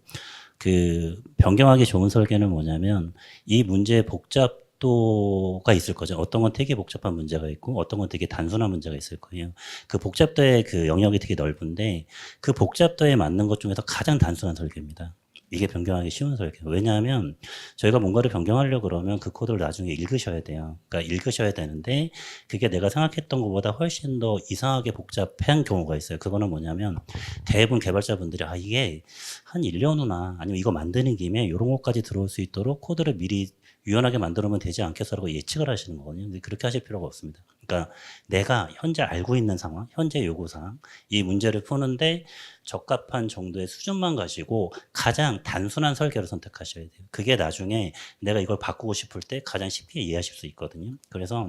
그 변경하기 좋은 설계는 뭐냐면 이 문제의 복잡도가 있을 거죠. 어떤 건 되게 복잡한 문제가 있고 어떤 건 되게 단순한 문제가 있을 거예요. 그 복잡도의 그 영역이 되게 넓은데 그 복잡도에 맞는 것 중에서 가장 단순한 설계입니다. 이게 변경하기 쉬운 설계예요. 왜냐하면 저희가 뭔가를 변경하려고 그러면 그 코드를 나중에 읽으셔야 돼요. 그러니까 읽으셔야 되는데 그게 내가 생각했던 것보다 훨씬 더 이상하게 복잡한 경우가 있어요. 그거는 뭐냐면 대부분 개발자분들이 이게 한 1년 후나 아니면 이거 만드는 김에 이런 것까지 들어올 수 있도록 코드를 미리 유연하게 만들면 되지 않겠어라고 예측을 하시는 거거든요. 근데 그렇게 하실 필요가 없습니다. 그러니까 내가 현재 알고 있는 상황, 현재 요구사항, 이 문제를 푸는데 적합한 정도의 수준만 가지고 가장 단순한 설계를 선택하셔야 돼요. 그게 나중에 내가 이걸 바꾸고 싶을 때 가장 쉽게 이해하실 수 있거든요. 그래서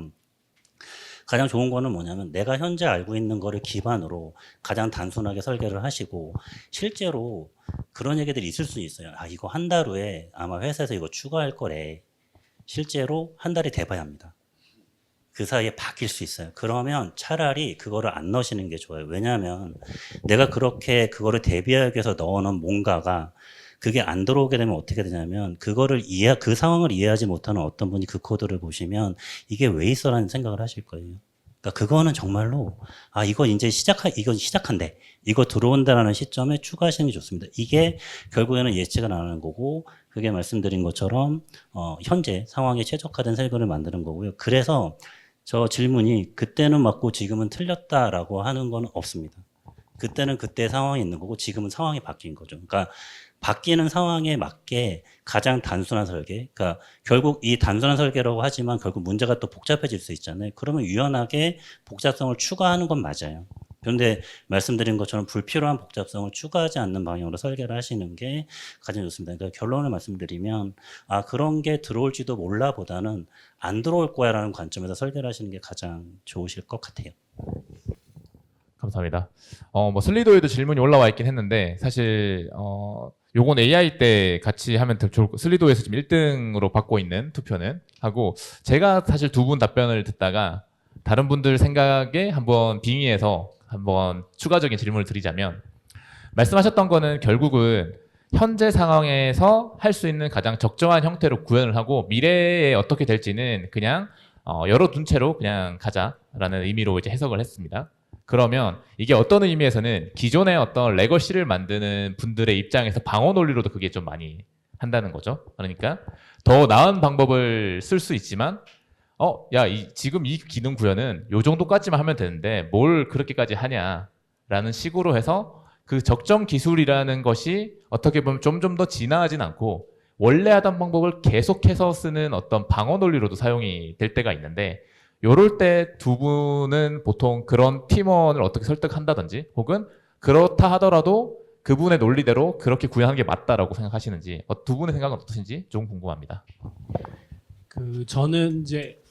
가장 좋은 거는 뭐냐면 내가 현재 알고 있는 거를 기반으로 가장 단순하게 설계를 하시고, 실제로 그런 얘기들이 있을 수 있어요. 이거 한 달 후에 아마 회사에서 이거 추가할 거래. 실제로 한 달이 돼봐야 합니다. 그 사이에 바뀔 수 있어요. 그러면 차라리 그거를 안 넣으시는 게 좋아요. 왜냐하면 내가 그렇게 그거를 대비하기 위해서 넣어놓은 뭔가가 그게 안 들어오게 되면 어떻게 되냐면 그 상황을 이해하지 못하는 어떤 분이 그 코드를 보시면 이게 왜 있어라는 생각을 하실 거예요. 그러니까 그거는 정말로 이건 시작한대. 이거 들어온다라는 시점에 추가하시는 게 좋습니다. 이게 결국에는 예측을 안 하는 거고, 그게 말씀드린 것처럼 현재 상황에 최적화된 설계를 만드는 거고요. 그래서 저 질문이 그때는 맞고 지금은 틀렸다라고 하는 건 없습니다. 그때는 그때 상황이 있는 거고 지금은 상황이 바뀐 거죠. 그러니까 바뀌는 상황에 맞게 가장 단순한 설계, 그러니까 결국 이 단순한 설계라고 하지만 결국 문제가 또 복잡해질 수 있잖아요. 그러면 유연하게 복잡성을 추가하는 건 맞아요. 그런데 말씀드린 것처럼 불필요한 복잡성을 추가하지 않는 방향으로 설계를 하시는 게 가장 좋습니다. 그러니까 결론을 말씀드리면 그런 게 들어올지도 몰라 보다는 안 들어올 거야 라는 관점에서 설계를 하시는 게 가장 좋으실 것 같아요. 감사합니다. 뭐 슬리도에도 질문이 올라와 있긴 했는데 사실 요건 AI 때 같이 하면 더 좋을 슬리도에서 지금 1등으로 받고 있는 투표는 하고, 제가 사실 두 분 답변을 듣다가 다른 분들 생각에 한번 빙의해서 한번 추가적인 질문을 드리자면, 말씀하셨던 거는 결국은 현재 상황에서 할 수 있는 가장 적정한 형태로 구현을 하고 미래에 어떻게 될지는 그냥 열어둔 채로 그냥 가자라는 의미로 이제 해석을 했습니다. 그러면 이게 어떤 의미에서는 기존의 어떤 레거시를 만드는 분들의 입장에서 방어 논리로도 그게 좀 많이 한다는 거죠. 그러니까 더 나은 방법을 쓸 수 있지만 지금 이 기능 구현은 요 정도까지만 하면 되는데 뭘 그렇게까지 하냐라는 식으로 해서 그 적정 기술이라는 것이 어떻게 보면 좀 더 진화하진 않고 원래 하던 방법을 계속해서 쓰는 어떤 방어 논리로도 사용이 될 때가 있는데, 요럴 때 두 분은 보통 그런 팀원을 어떻게 설득한다든지 혹은 그렇다 하더라도 그분의 논리대로 그렇게 구현하는 게 맞다라고 생각하시는지, 두 분의 생각은 어떠신지 좀 궁금합니다. 저는 이제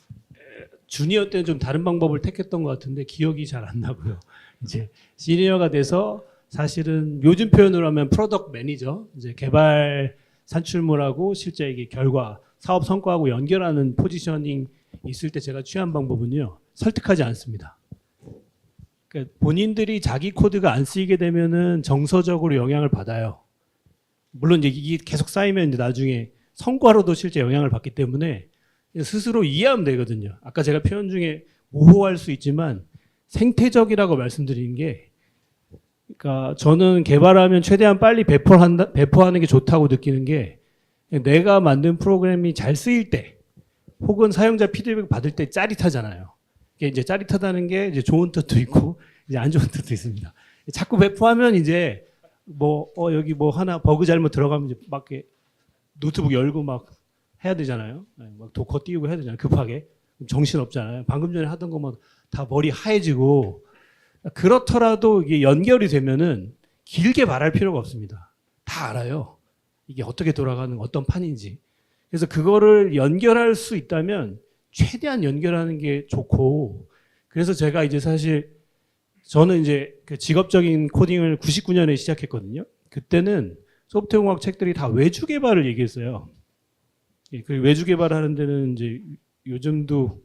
주니어 때는 좀 다른 방법을 택했던 것 같은데 기억이 잘 안 나고요. 이제 시니어가 돼서 사실은 요즘 표현으로 하면 프로덕트 매니저, 이제 개발 산출물하고 실제 이게 결과, 사업 성과하고 연결하는 포지셔닝 있을 때 제가 취한 방법은요, 설득하지 않습니다. 그러니까 본인들이 자기 코드가 안 쓰이게 되면은 정서적으로 영향을 받아요. 물론 이제 이게 계속 쌓이면 이제 나중에 성과로도 실제 영향을 받기 때문에 스스로 이해하면 되거든요. 아까 제가 표현 중에 모호할 수 있지만 생태적이라고 말씀드린 게, 그러니까 저는 개발하면 최대한 빨리 배포하는 게 좋다고 느끼는 게, 내가 만든 프로그램이 잘 쓰일 때 혹은 사용자 피드백 받을 때 짜릿하잖아요. 이게 이제 짜릿하다는 게 이제 좋은 뜻도 있고 이제 안 좋은 뜻도 있습니다. 자꾸 배포하면 이제 뭐 여기 뭐 하나 버그 잘못 들어가면 이제 막 이렇게 노트북 열고 막 해야 되잖아요. 네, 막 도커 띄우고 해야 되잖아요. 급하게. 정신 없잖아요. 방금 전에 하던 거면 다 머리 하얘지고 그렇더라도 이게 연결이 되면은 길게 말할 필요가 없습니다. 다 알아요. 이게 어떻게 돌아가는 어떤 판인지. 그래서 그거를 연결할 수 있다면 최대한 연결하는 게 좋고 그래서 제가 이제 사실 저는 이제 그 직업적인 코딩을 99년에 시작했거든요. 그때는 소프트웨어공학 책들이 다 외주 개발을 얘기했어요. 예, 그 외주 개발하는 데는 이제 요즘도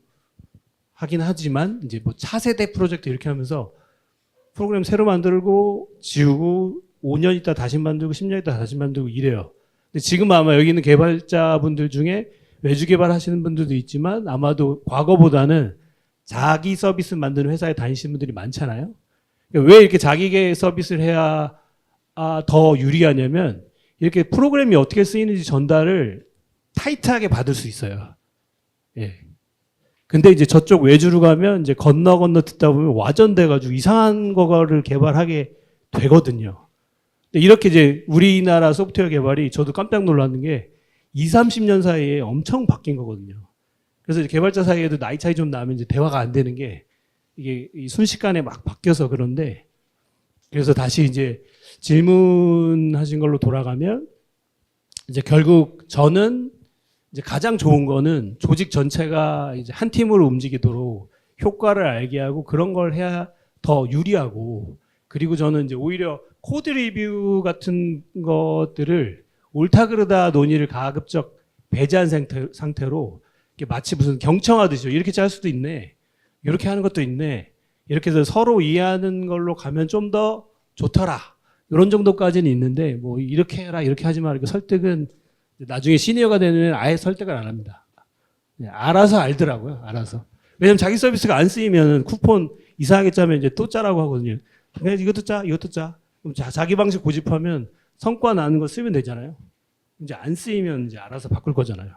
하긴 하지만 이제 뭐 차세대 프로젝트 이렇게 하면서 프로그램 새로 만들고 지우고 5년 있다 다시 만들고 10년 있다 다시 만들고 이래요. 근데 지금 아마 여기 있는 개발자분들 중에 외주 개발하시는 분들도 있지만 아마도 과거보다는 자기 서비스 만드는 회사에 다니시는 분들이 많잖아요. 그러니까 왜 이렇게 자기 서비스를 해야 더 유리하냐면 이렇게 프로그램이 어떻게 쓰이는지 전달을 타이트하게 받을 수 있어요. 예. 근데 이제 저쪽 외주로 가면 이제 건너 듣다 보면 와전돼가지고 이상한 거를 개발하게 되거든요. 근데 이렇게 이제 우리나라 소프트웨어 개발이 저도 깜짝 놀랐는 게 20, 30년 사이에 엄청 바뀐 거거든요. 그래서 이제 개발자 사이에도 나이 차이 좀 나면 이제 대화가 안 되는 게 이게 순식간에 막 바뀌어서 그런데 그래서 다시 이제 질문하신 걸로 돌아가면 이제 결국 저는 이제 가장 좋은 거는 조직 전체가 이제 한 팀으로 움직이도록 효과를 알게 하고 그런 걸 해야 더 유리하고 그리고 저는 이제 오히려 코드 리뷰 같은 것들을 옳다 그르다 논의를 가급적 배제한 상태로 마치 무슨 경청하듯이 이렇게 짤 수도 있네. 이렇게 하는 것도 있네. 이렇게 해서 서로 이해하는 걸로 가면 좀 더 좋더라. 이런 정도까지는 있는데 뭐 이렇게 해라 이렇게 하지 마. 이렇게 설득은 나중에 시니어가 되면 아예 설득을 안 합니다. 그냥 알아서 알더라고요. 알아서. 왜냐면 자기 서비스가 안 쓰이면 쿠폰 이상하게 짜면 이제 또 짜라고 하거든요. 그냥 이것도 짜, 이것도 짜. 그럼 자기 방식 고집하면 성과 나는 거 쓰면 되잖아요. 이제 안 쓰이면 이제 알아서 바꿀 거잖아요.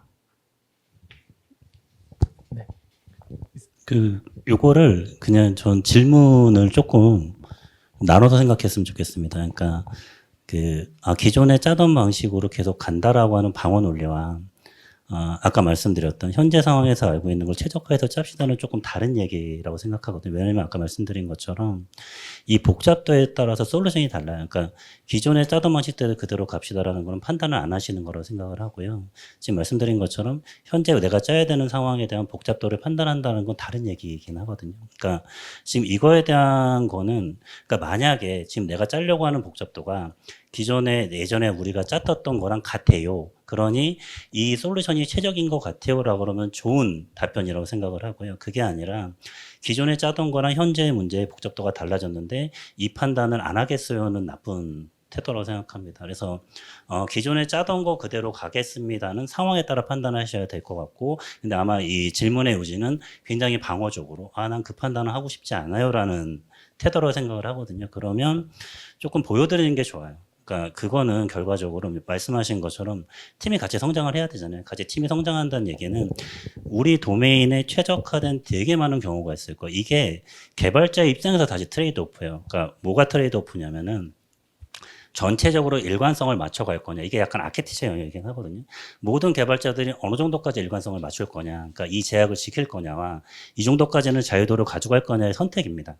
요거를 그냥 전 질문을 조금 나눠서 생각했으면 좋겠습니다. 그러니까 기존에 짜던 방식으로 계속 간다라고 하는 방어 논리와 아까 말씀드렸던 현재 상황에서 알고 있는 걸 최적화해서 짭시다는 조금 다른 얘기라고 생각하거든요. 왜냐하면 아까 말씀드린 것처럼 이 복잡도에 따라서 솔루션이 달라요. 그러니까 기존에 짜던 방식대로 그대로 갑시다라는 거는 판단을 안 하시는 거라고 생각을 하고요. 지금 말씀드린 것처럼 현재 내가 짜야 되는 상황에 대한 복잡도를 판단한다는 건 다른 얘기이긴 하거든요. 그러니까 지금 이거에 대한 거는 그러니까 만약에 지금 내가 짜려고 하는 복잡도가 기존에 예전에 우리가 짰던 거랑 같아요. 그러니 이 솔루션이 최적인 것 같아요라고 그러면 좋은 답변이라고 생각을 하고요. 그게 아니라 기존에 짜던 거랑 현재의 문제의 복잡도가 달라졌는데 이 판단을 안 하겠어요는 나쁜 태도라고 생각합니다. 그래서 기존에 짜던 거 그대로 가겠습니다는 상황에 따라 판단하셔야 될 것 같고 근데 아마 이 질문의 요지는 굉장히 방어적으로 난 그 판단을 하고 싶지 않아요라는 태도라고 생각을 하거든요. 그러면 조금 보여드리는 게 좋아요. 그러니까 그거는 결과적으로 말씀하신 것처럼 팀이 같이 성장을 해야 되잖아요. 같이 팀이 성장한다는 얘기는 우리 도메인에 최적화된 되게 많은 경우가 있을 거예요. 이게 개발자 입장에서 다시 트레이드 오프예요. 그러니까 뭐가 트레이드 오프냐면은 전체적으로 일관성을 맞춰갈 거냐. 이게 약간 아키텍처 영역이긴 하거든요. 모든 개발자들이 어느 정도까지 일관성을 맞출 거냐. 그러니까 이 제약을 지킬 거냐와 이 정도까지는 자유도를 가져갈 거냐의 선택입니다.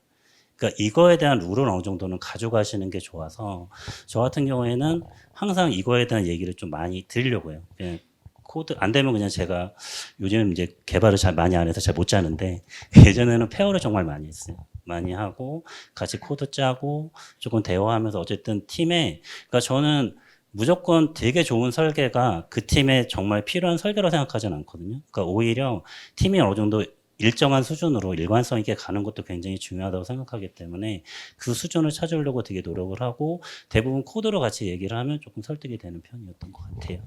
그러니까 이거에 대한 룰은 어느 정도는 가져가시는 게 좋아서 저 같은 경우에는 항상 이거에 대한 얘기를 좀 많이 드리려고 해요. 그냥 코드 안 되면 그냥 제가 요즘 이제 개발을 잘 많이 안 해서 잘 못 짜는데 예전에는 페어를 정말 많이 했어요. 많이 하고 같이 코드 짜고 조금 대화하면서 어쨌든 팀에 그러니까 저는 무조건 되게 좋은 설계가 그 팀에 정말 필요한 설계라고 생각하지는 않거든요. 그러니까 오히려 팀이 어느 정도 일정한 수준으로 일관성 있게 가는 것도 굉장히 중요하다고 생각하기 때문에 그 수준을 찾으려고 되게 노력을 하고 대부분 코드로 같이 얘기를 하면 조금 설득이 되는 편이었던 것 같아요.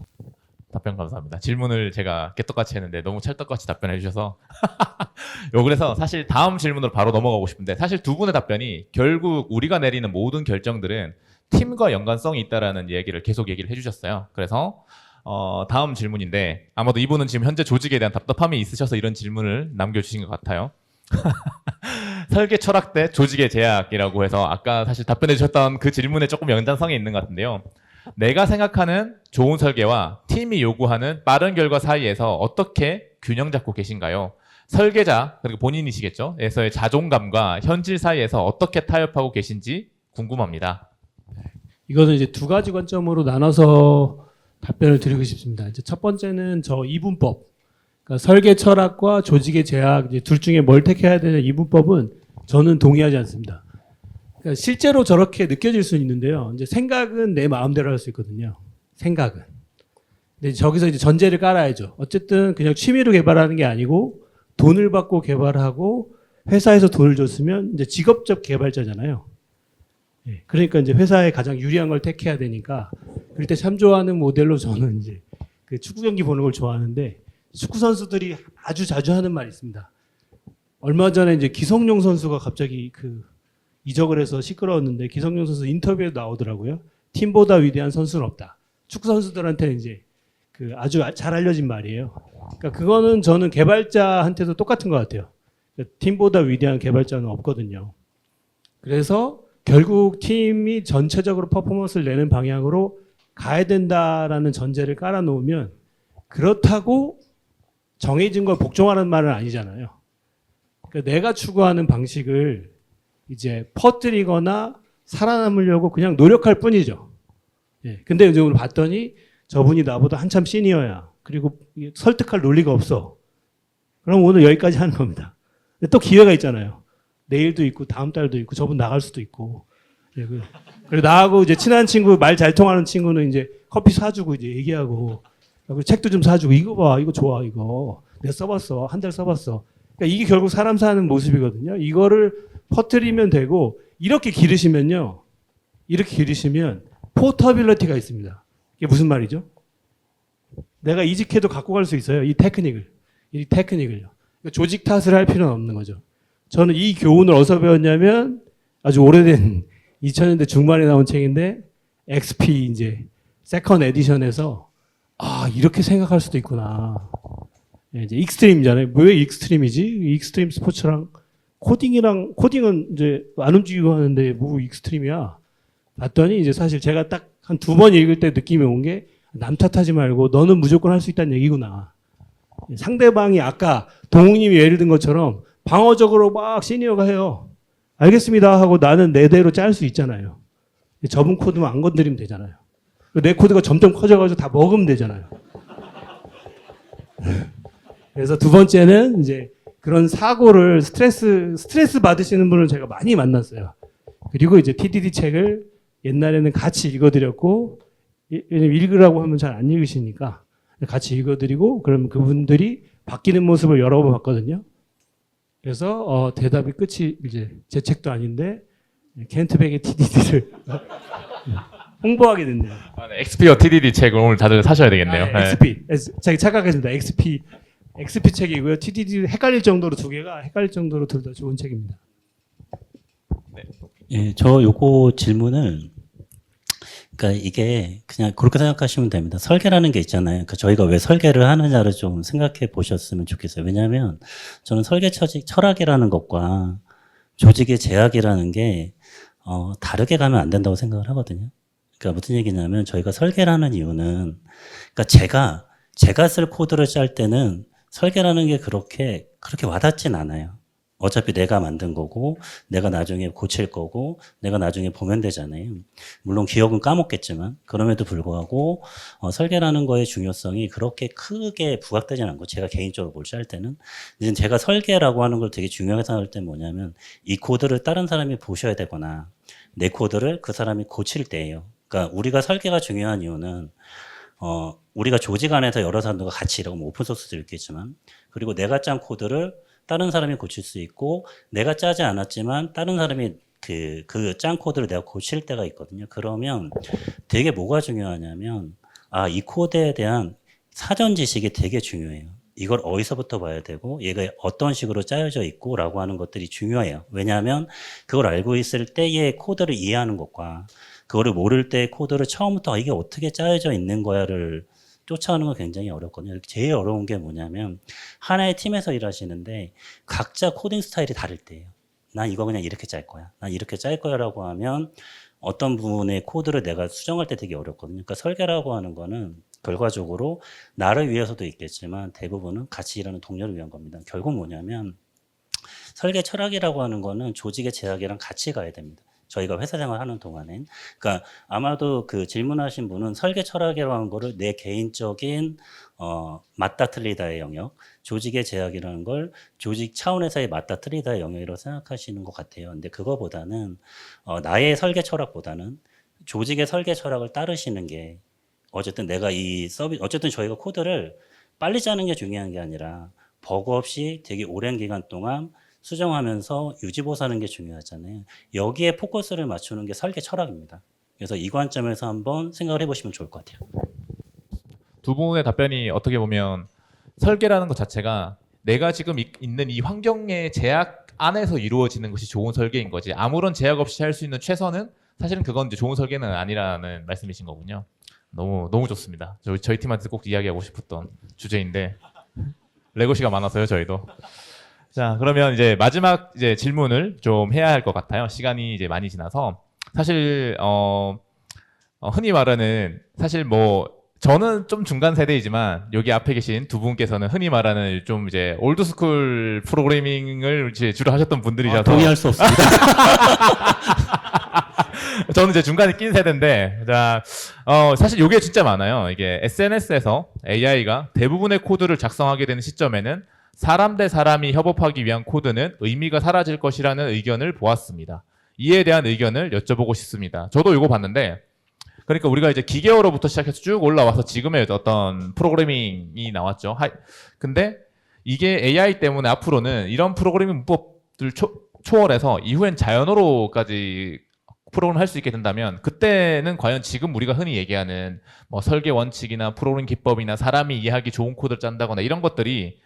답변 감사합니다. 질문을 제가 깨떡같이 했는데 너무 찰떡같이 답변해 주셔서 그래서 사실 다음 질문으로 바로 넘어가고 싶은데 사실 두 분의 답변이 결국 우리가 내리는 모든 결정들은 팀과 연관성이 있다라는 얘기를 계속 얘기를 해주셨어요. 그래서 다음 질문인데 아마도 이분은 지금 현재 조직에 대한 답답함이 있으셔서 이런 질문을 남겨주신 것 같아요. 설계 철학 대 조직의 제약이라고 해서 아까 사실 답변해 주셨던 그 질문에 조금 연장성이 있는 것 같은데요. 내가 생각하는 좋은 설계와 팀이 요구하는 빠른 결과 사이에서 어떻게 균형 잡고 계신가요? 설계자, 그리고 본인이시겠죠? 에서의 자존감과 현실 사이에서 어떻게 타협하고 계신지 궁금합니다. 이거는 이제 두 가지 관점으로 나눠서 답변을 드리고 싶습니다. 이제 첫 번째는 저 이분법, 그러니까 설계 철학과 조직의 제약 이제 둘 중에 뭘 택해야 되냐 이분법은 저는 동의하지 않습니다. 그러니까 실제로 저렇게 느껴질 수는 있는데요. 이제 생각은 내 마음대로 할 수 있거든요. 생각은. 근데 저기서 이제 전제를 깔아야죠. 어쨌든 그냥 취미로 개발하는 게 아니고 돈을 받고 개발하고 회사에서 돈을 줬으면 이제 직업적 개발자잖아요. 예, 그러니까 이제 회사에 가장 유리한 걸 택해야 되니까 그럴 때 참 좋아하는 모델로 저는 이제 그 축구 경기 보는 걸 좋아하는데 축구 선수들이 아주 자주 하는 말이 있습니다. 얼마 전에 이제 기성용 선수가 갑자기 그 이적을 해서 시끄러웠는데 기성용 선수 인터뷰에 나오더라고요. 팀보다 위대한 선수는 없다. 축구 선수들한테는 이제 그 아주 잘 알려진 말이에요. 그러니까 그거는 저는 개발자한테도 똑같은 것 같아요. 팀보다 위대한 개발자는 없거든요. 그래서 결국 팀이 전체적으로 퍼포먼스를 내는 방향으로 가야 된다라는 전제를 깔아놓으면 그렇다고 정해진 걸 복종하는 말은 아니잖아요. 그러니까 내가 추구하는 방식을 이제 퍼뜨리거나 살아남으려고 그냥 노력할 뿐이죠. 예. 근데 이제 오늘 봤더니 저분이 나보다 한참 시니어야. 그리고 설득할 논리가 없어. 그럼 오늘 여기까지 하는 겁니다. 근데 또 기회가 있잖아요. 내일도 있고 다음 달도 있고 저분 나갈 수도 있고. 예. 그리고 나하고 이제 친한 친구 말 잘 통하는 친구는 이제 커피 사주고 이제 얘기하고 그리고 책도 좀 사주고 이거 봐 이거 좋아 이거 내가 써봤어 한 달 써봤어. 그러니까 이게 결국 사람 사는 모습이거든요. 이거를 퍼뜨리면 되고 이렇게 기르시면요. 이렇게 기르시면 포터빌리티가 있습니다. 이게 무슨 말이죠? 내가 이직해도 갖고 갈 수 있어요. 이 테크닉을요. 그러니까 조직 탓을 할 필요는 없는 거죠. 저는 이 교훈을 어디서 배웠냐면 아주 오래된 2000년대 중반에 나온 책인데 XP 이제 세컨 에디션에서 아 이렇게 생각할 수도 있구나. 이제 익스트림이잖아요. 왜 익스트림이지? 익스트림 스포츠랑 코딩은 이제 안 움직이고 하는데 뭐 익스트림이야. 봤더니 이제 사실 제가 딱 한 두 번 읽을 때 느낌이 온 게 남 탓하지 말고 너는 무조건 할 수 있다는 얘기구나. 상대방이 아까 동욱님이 예를 든 것처럼 방어적으로 막 시니어가 해요. 알겠습니다 하고 나는 내대로 짤 수 있잖아요. 저분 코드만 안 건드리면 되잖아요. 내 코드가 점점 커져가지고 다 먹으면 되잖아요. 그래서 두 번째는 이제 그런 사고를 스트레스 받으시는 분을 제가 많이 만났어요. 그리고 이제 TDD 책을 옛날에는 같이 읽어드렸고, 읽으라고 하면 잘 안 읽으시니까 같이 읽어드리고, 그러면 그분들이 바뀌는 모습을 여러 번 봤거든요. 그래서 대답이 끝이 이제 제 책도 아닌데 켄트백의 TDD를 홍보하게 됐네요. 네, XP와 TDD 책을 오늘 다들 사셔야 되겠네요. 네. XP, 제가 착각했습니다. XP 책이고요. TDD 헷갈릴 정도로 두 개가 헷갈릴 정도로 둘 다 좋은 책입니다. 예, 저 요거 질문을 그러니까 이게 그냥 그렇게 생각하시면 됩니다. 설계라는 게 있잖아요. 그러니까 저희가 왜 설계를 하느냐를 좀 생각해 보셨으면 좋겠어요. 왜냐하면 저는 설계 철학이라는 것과 조직의 제약이라는 게 다르게 가면 안 된다고 생각을 하거든요. 그러니까 무슨 얘기냐면 저희가 설계를 하는 이유는 그러니까 제가 쓸 코드를 짤 때는 설계라는 게 그렇게 와닿진 않아요. 어차피 내가 만든 거고 내가 나중에 고칠 거고 내가 나중에 보면 되잖아요. 물론 기억은 까먹겠지만 그럼에도 불구하고 설계라는 거의 중요성이 그렇게 크게 부각되지는 않고 제가 개인적으로 뭘 짤 때는 이제 제가 설계라고 하는 걸 되게 중요하게 생각할 때 뭐냐면 이 코드를 다른 사람이 보셔야 되거나 내 코드를 그 사람이 고칠 때예요. 그러니까 우리가 설계가 중요한 이유는 우리가 조직 안에서 여러 사람들과 같이 일하고 뭐 오픈소스도 있겠지만 그리고 내가 짠 코드를 다른 사람이 고칠 수 있고 내가 짜지 않았지만 다른 사람이 그 짠 코드를 내가 고칠 때가 있거든요. 그러면 되게 뭐가 중요하냐면 이 코드에 대한 사전 지식이 되게 중요해요. 이걸 어디서부터 봐야 되고 얘가 어떤 식으로 짜여져 있고 라고 하는 것들이 중요해요. 왜냐하면 그걸 알고 있을 때의 코드를 이해하는 것과 그거를 모를 때 코드를 처음부터 이게 어떻게 짜여져 있는 거야를 쫓아오는 건 굉장히 어렵거든요. 제일 어려운 게 뭐냐면 하나의 팀에서 일하시는데 각자 코딩 스타일이 다를 때예요. 난 이거 그냥 이렇게 짤 거야. 난 이렇게 짤 거야라고 하면 어떤 부분의 코드를 내가 수정할 때 되게 어렵거든요. 그러니까 설계라고 하는 거는 결과적으로 나를 위해서도 있겠지만 대부분은 같이 일하는 동료를 위한 겁니다. 결국 뭐냐면 설계 철학이라고 하는 거는 조직의 제약이랑 같이 가야 됩니다. 저희가 회사 생활하는 동안엔. 그러니까 아마도 그 질문하신 분은 설계 철학이라고 하는 거를 내 개인적인 맞다 틀리다의 영역, 조직의 제약이라는 걸 조직 차원에서의 맞다 틀리다의 영역이라고 생각하시는 것 같아요. 근데 그거보다는 나의 설계 철학보다는 조직의 설계 철학을 따르시는 게 어쨌든 내가 이 서비스, 어쨌든 저희가 코드를 빨리 짜는 게 중요한 게 아니라 버그 없이 되게 오랜 기간 동안 수정하면서 유지보수하는 게 중요하잖아요. 여기에 포커스를 맞추는 게 설계 철학입니다. 그래서 이 관점에서 한번 생각을 해보시면 좋을 것 같아요. 두 분의 답변이 어떻게 보면 설계라는 것 자체가 내가 지금 있는 이 환경의 제약 안에서 이루어지는 것이 좋은 설계인 거지 아무런 제약 없이 할 수 있는 최선은 사실은 그건 이제 좋은 설계는 아니라는 말씀이신 거군요. 너무 좋습니다. 저희 팀한테 꼭 이야기하고 싶었던 주제인데 레고시가 많아서요 저희도. 자, 그러면 이제 마지막 이제 질문을 좀 해야 할 것 같아요. 시간이 이제 많이 지나서. 사실, 흔히 말하는, 사실 뭐, 저는 좀 중간 세대이지만, 여기 앞에 계신 두 분께서는 흔히 말하는 좀 이제 올드스쿨 프로그래밍을 이제 주로 하셨던 분들이셔서. 동의할 수 없습니다. 저는 이제 중간에 낀 세대인데, 자, 사실 이게 진짜 많아요. 이게 SNS에서 AI가 대부분의 코드를 작성하게 되는 시점에는 사람 대 사람이 협업하기 위한 코드는 의미가 사라질 것이라는 의견을 보았습니다. 이에 대한 의견을 여쭤보고 싶습니다. 저도 이거 봤는데, 그러니까 우리가 이제 기계어로부터 시작해서 쭉 올라와서 지금의 어떤 프로그래밍이 나왔죠. 근데 이게 AI 때문에 앞으로는 이런 프로그래밍 문법들 초월해서 이후엔 자연어로까지 프로그램을 할 수 있게 된다면 그때는 과연 지금 우리가 흔히 얘기하는 뭐 설계 원칙이나 프로그래밍 기법이나 사람이 이해하기 좋은 코드를 짠다거나 이런 것들이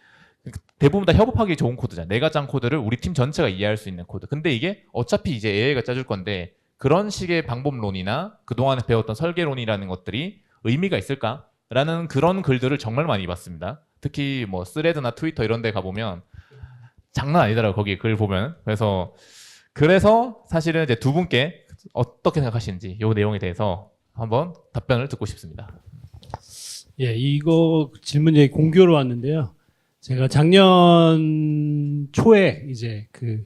대부분 다 협업하기 좋은 코드잖아. 내가 짠 코드를 우리 팀 전체가 이해할 수 있는 코드. 근데 이게 어차피 이제 AI가 짜줄 건데 그런 식의 방법론이나 그동안에 배웠던 설계론이라는 것들이 의미가 있을까라는 그런 글들을 정말 많이 봤습니다. 특히 뭐 스레드나 트위터 이런 데 가보면 장난 아니더라고요. 거기 글 보면. 그래서 사실은 이제 두 분께 어떻게 생각하시는지 이 내용에 대해서 한번 답변을 듣고 싶습니다. 예, 이거 질문이 공교로 왔는데요. 제가 작년 초에 이제 그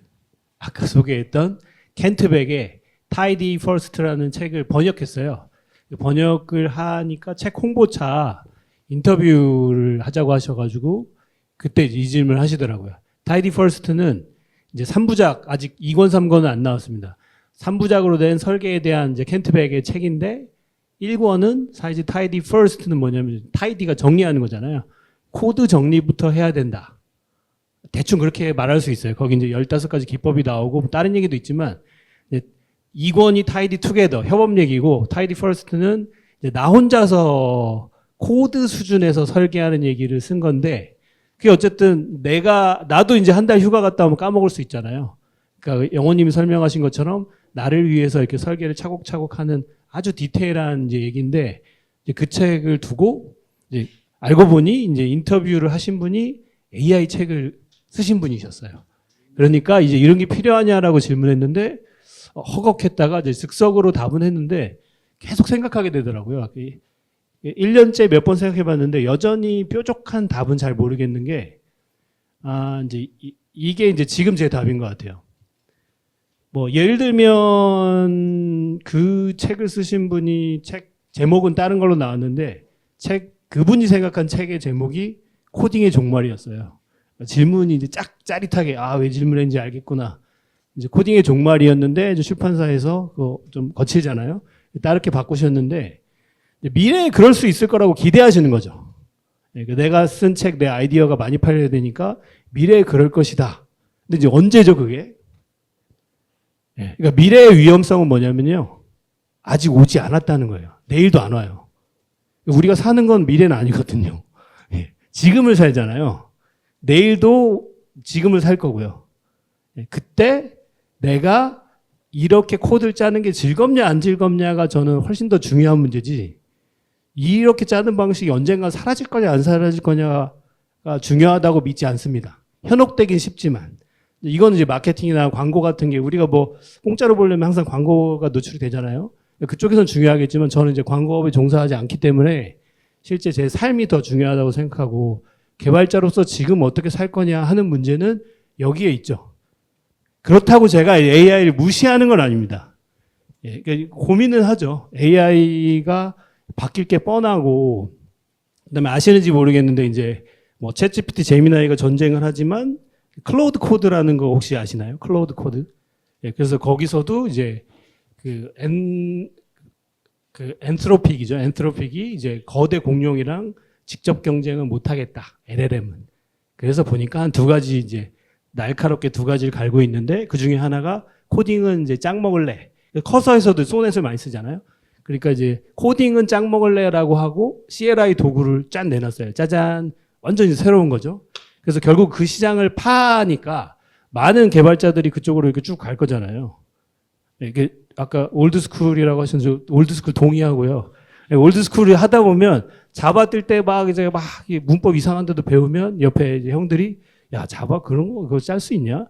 아까 소개했던 켄트백의 Tidy First라는 책을 번역했어요. 번역을 하니까 책 홍보차 인터뷰를 하자고 하셔가지고 그때 이 질문을 하시더라고요. Tidy First는 이제 3부작 아직 2권 3권은 안 나왔습니다. 3부작으로 된 설계에 대한 이제 켄트백의 책인데 1권은 사실 Tidy First는 뭐냐면 Tidy가 정리하는 거잖아요. 코드 정리부터 해야 된다. 대충 그렇게 말할 수 있어요. 거기 이제 15가지 기법이 나오고 다른 얘기도 있지만 2권이 Tidy Together 협업 얘기고 Tidy First는 이제 나 혼자서 코드 수준에서 설계하는 얘기를 쓴 건데 그게 어쨌든 나도 이제 한 달 휴가 갔다 오면 까먹을 수 있잖아요. 그러니까 영호님이 설명하신 것처럼 나를 위해서 이렇게 설계를 차곡차곡 하는 아주 디테일한 이제 얘기인데 이제 그 책을 두고 이제 알고 보니 이제 인터뷰를 하신 분이 AI 책을 쓰신 분이셨어요. 그러니까 이제 이런 게 필요하냐라고 질문했는데 허걱했다가 이제 즉석으로 답은 했는데 계속 생각하게 되더라고요. 1년째 몇 번 생각해 봤는데 여전히 뾰족한 답은 잘 모르겠는 게 이제 이게 이제 지금 제 답인 것 같아요. 뭐 예를 들면 그 책을 쓰신 분이 책 제목은 다른 걸로 나왔는데 그분이 생각한 책의 제목이 코딩의 종말이었어요. 질문이 이제 짜릿하게 왜 질문했는지 알겠구나. 이제 코딩의 종말이었는데 이제 출판사에서 그거 좀 거칠잖아요. 다르게 바꾸셨는데 미래에 그럴 수 있을 거라고 기대하시는 거죠. 내가 쓴 책, 내 아이디어가 많이 팔려야 되니까 미래에 그럴 것이다. 근데 이제 언제죠, 그게? 그러니까 미래의 위험성은 뭐냐면요. 아직 오지 않았다는 거예요. 내일도 안 와요. 우리가 사는 건 미래는 아니거든요. 지금을 살잖아요. 내일도 지금을 살 거고요. 그때 내가 이렇게 코드를 짜는 게 즐겁냐 안 즐겁냐가 저는 훨씬 더 중요한 문제지 이렇게 짜는 방식이 언젠가 사라질 거냐 안 사라질 거냐가 중요하다고 믿지 않습니다. 현혹되긴 쉽지만 이거는 이제 마케팅이나 광고 같은 게 우리가 뭐 공짜로 보려면 항상 광고가 노출이 되잖아요. 그쪽에선 중요하겠지만 저는 이제 광고업에 종사하지 않기 때문에 실제 제 삶이 더 중요하다고 생각하고 개발자로서 지금 어떻게 살 거냐 하는 문제는 여기에 있죠. 그렇다고 제가 AI를 무시하는 건 아닙니다. 예, 그러니까 고민은 하죠. AI가 바뀔 게 뻔하고, 그다음에 아시는지 모르겠는데 이제 뭐 챗GPT, 제미나이가 전쟁을 하지만 클로우드 코드라는 거 혹시 아시나요? 클로우드 코드. 예, 그래서 거기서도 이제 엔트로픽이죠. 엔트로픽이 이제 거대 공룡이랑 직접 경쟁은 못 하겠다. LLM은. 그래서 보니까 한 두 가지 이제 날카롭게 두 가지를 갈고 있는데 그 중에 하나가 코딩은 이제 짱 먹을래. 커서에서도 소넷을 많이 쓰잖아요. 그러니까 이제 코딩은 짱 먹을래라고 하고 CLI 도구를 짠 내놨어요. 짜잔. 완전히 새로운 거죠. 그래서 결국 그 시장을 파니까 많은 개발자들이 그쪽으로 이렇게 쭉 갈 거잖아요. 이게 아까 올드스쿨이라고 하셨는데 올드스쿨 동의하고요. 올드스쿨을 하다 보면 자바 뜰 때 막 이제 막 문법 이상한 데도 배우면 옆에 이제 형들이 야 자바 그런 거 그거 짤 수 있냐?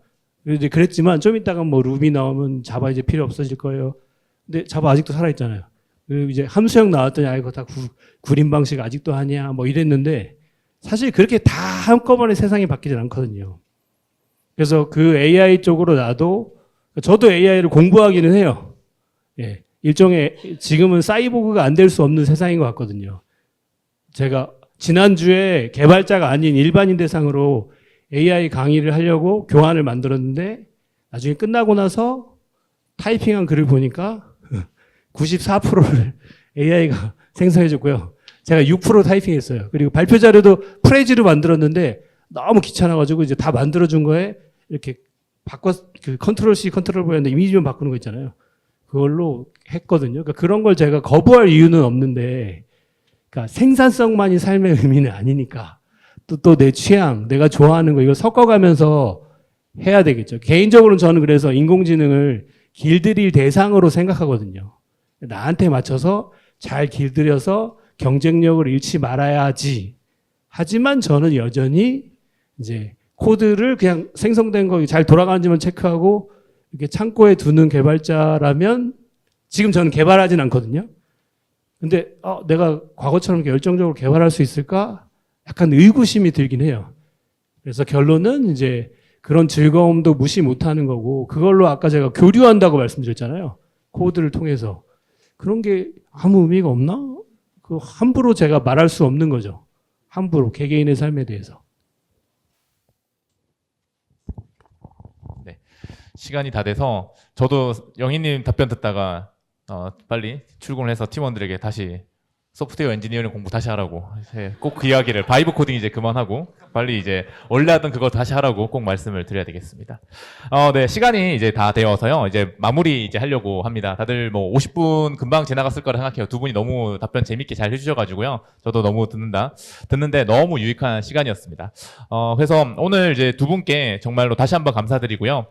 이제 그랬지만 좀 이따가 뭐 루비 나오면 자바 이제 필요 없어질 거예요. 근데 자바 아직도 살아 있잖아요. 그리고 이제 함수형 나왔더니 아 이거 다 구린 방식 아직도 하냐 뭐 이랬는데 사실 그렇게 다 한꺼번에 세상이 바뀌진 않거든요. 그래서 그 AI 쪽으로 나도 저도 AI를 공부하기는 해요. 예. 일종의 지금은 사이보그가 안 될 수 없는 세상인 것 같거든요. 제가 지난주에 개발자가 아닌 일반인 대상으로 AI 강의를 하려고 교환을 만들었는데 나중에 끝나고 나서 타이핑한 글을 보니까 94%를 AI가 생성해 줬고요. 제가 6% 타이핑했어요. 그리고 발표 자료도 프레이즈로 만들었는데 너무 귀찮아가지고 이제 다 만들어준 거에 이렇게 그 컨트롤 C, 컨트롤 V였는데 이미지만 바꾸는 거 있잖아요. 그걸로 했거든요. 그러니까 그런 걸 제가 거부할 이유는 없는데, 그러니까 생산성만이 삶의 의미는 아니니까 또 내 취향, 내가 좋아하는 거 이걸 섞어가면서 해야 되겠죠. 개인적으로는 저는 그래서 인공지능을 길들일 대상으로 생각하거든요. 나한테 맞춰서 잘 길들여서 경쟁력을 잃지 말아야지. 하지만 저는 여전히 이제 코드를 그냥 생성된 거 잘 돌아가는지만 체크하고 이렇게 창고에 두는 개발자라면 지금 저는 개발하진 않거든요. 근데 내가 과거처럼 이렇게 열정적으로 개발할 수 있을까? 약간 의구심이 들긴 해요. 그래서 결론은 이제 그런 즐거움도 무시 못하는 거고 그걸로 아까 제가 교류한다고 말씀드렸잖아요. 코드를 통해서. 그런 게 아무 의미가 없나? 그 함부로 제가 말할 수 없는 거죠. 함부로 개개인의 삶에 대해서. 네. 시간이 다 돼서 저도 영희님 답변 듣다가 빨리 출근을 해서 팀원들에게 다시 소프트웨어 엔지니어링 공부 다시 하라고 꼭 그 이야기를 바이브 코딩 이제 그만하고 빨리 이제 원래 하던 그거 다시 하라고 꼭 말씀을 드려야 되겠습니다. 네, 시간이 이제 다 되어서요. 이제 마무리 이제 하려고 합니다. 다들 뭐 50분 금방 지나갔을 거라 생각해요. 두 분이 너무 답변 재밌게 잘 해주셔가지고요. 저도 너무 듣는데 너무 유익한 시간이었습니다. 그래서 오늘 이제 두 분께 정말로 다시 한번 감사드리고요.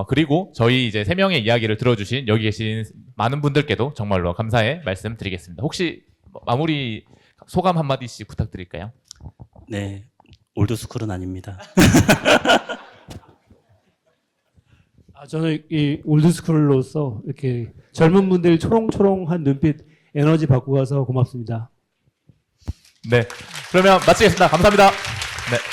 그리고 저희 이제 세 명의 이야기를 들어주신 여기 계신 많은 분들께도 정말로 감사의 말씀 드리겠습니다. 혹시 마무리 소감 한마디씩 부탁드릴까요? 네, 올드스쿨은 아닙니다. 저는 이 올드스쿨로서 이렇게 젊은 분들 초롱초롱한 눈빛 에너지 받고 가서 고맙습니다. 네, 그러면 마치겠습니다. 감사합니다. 네.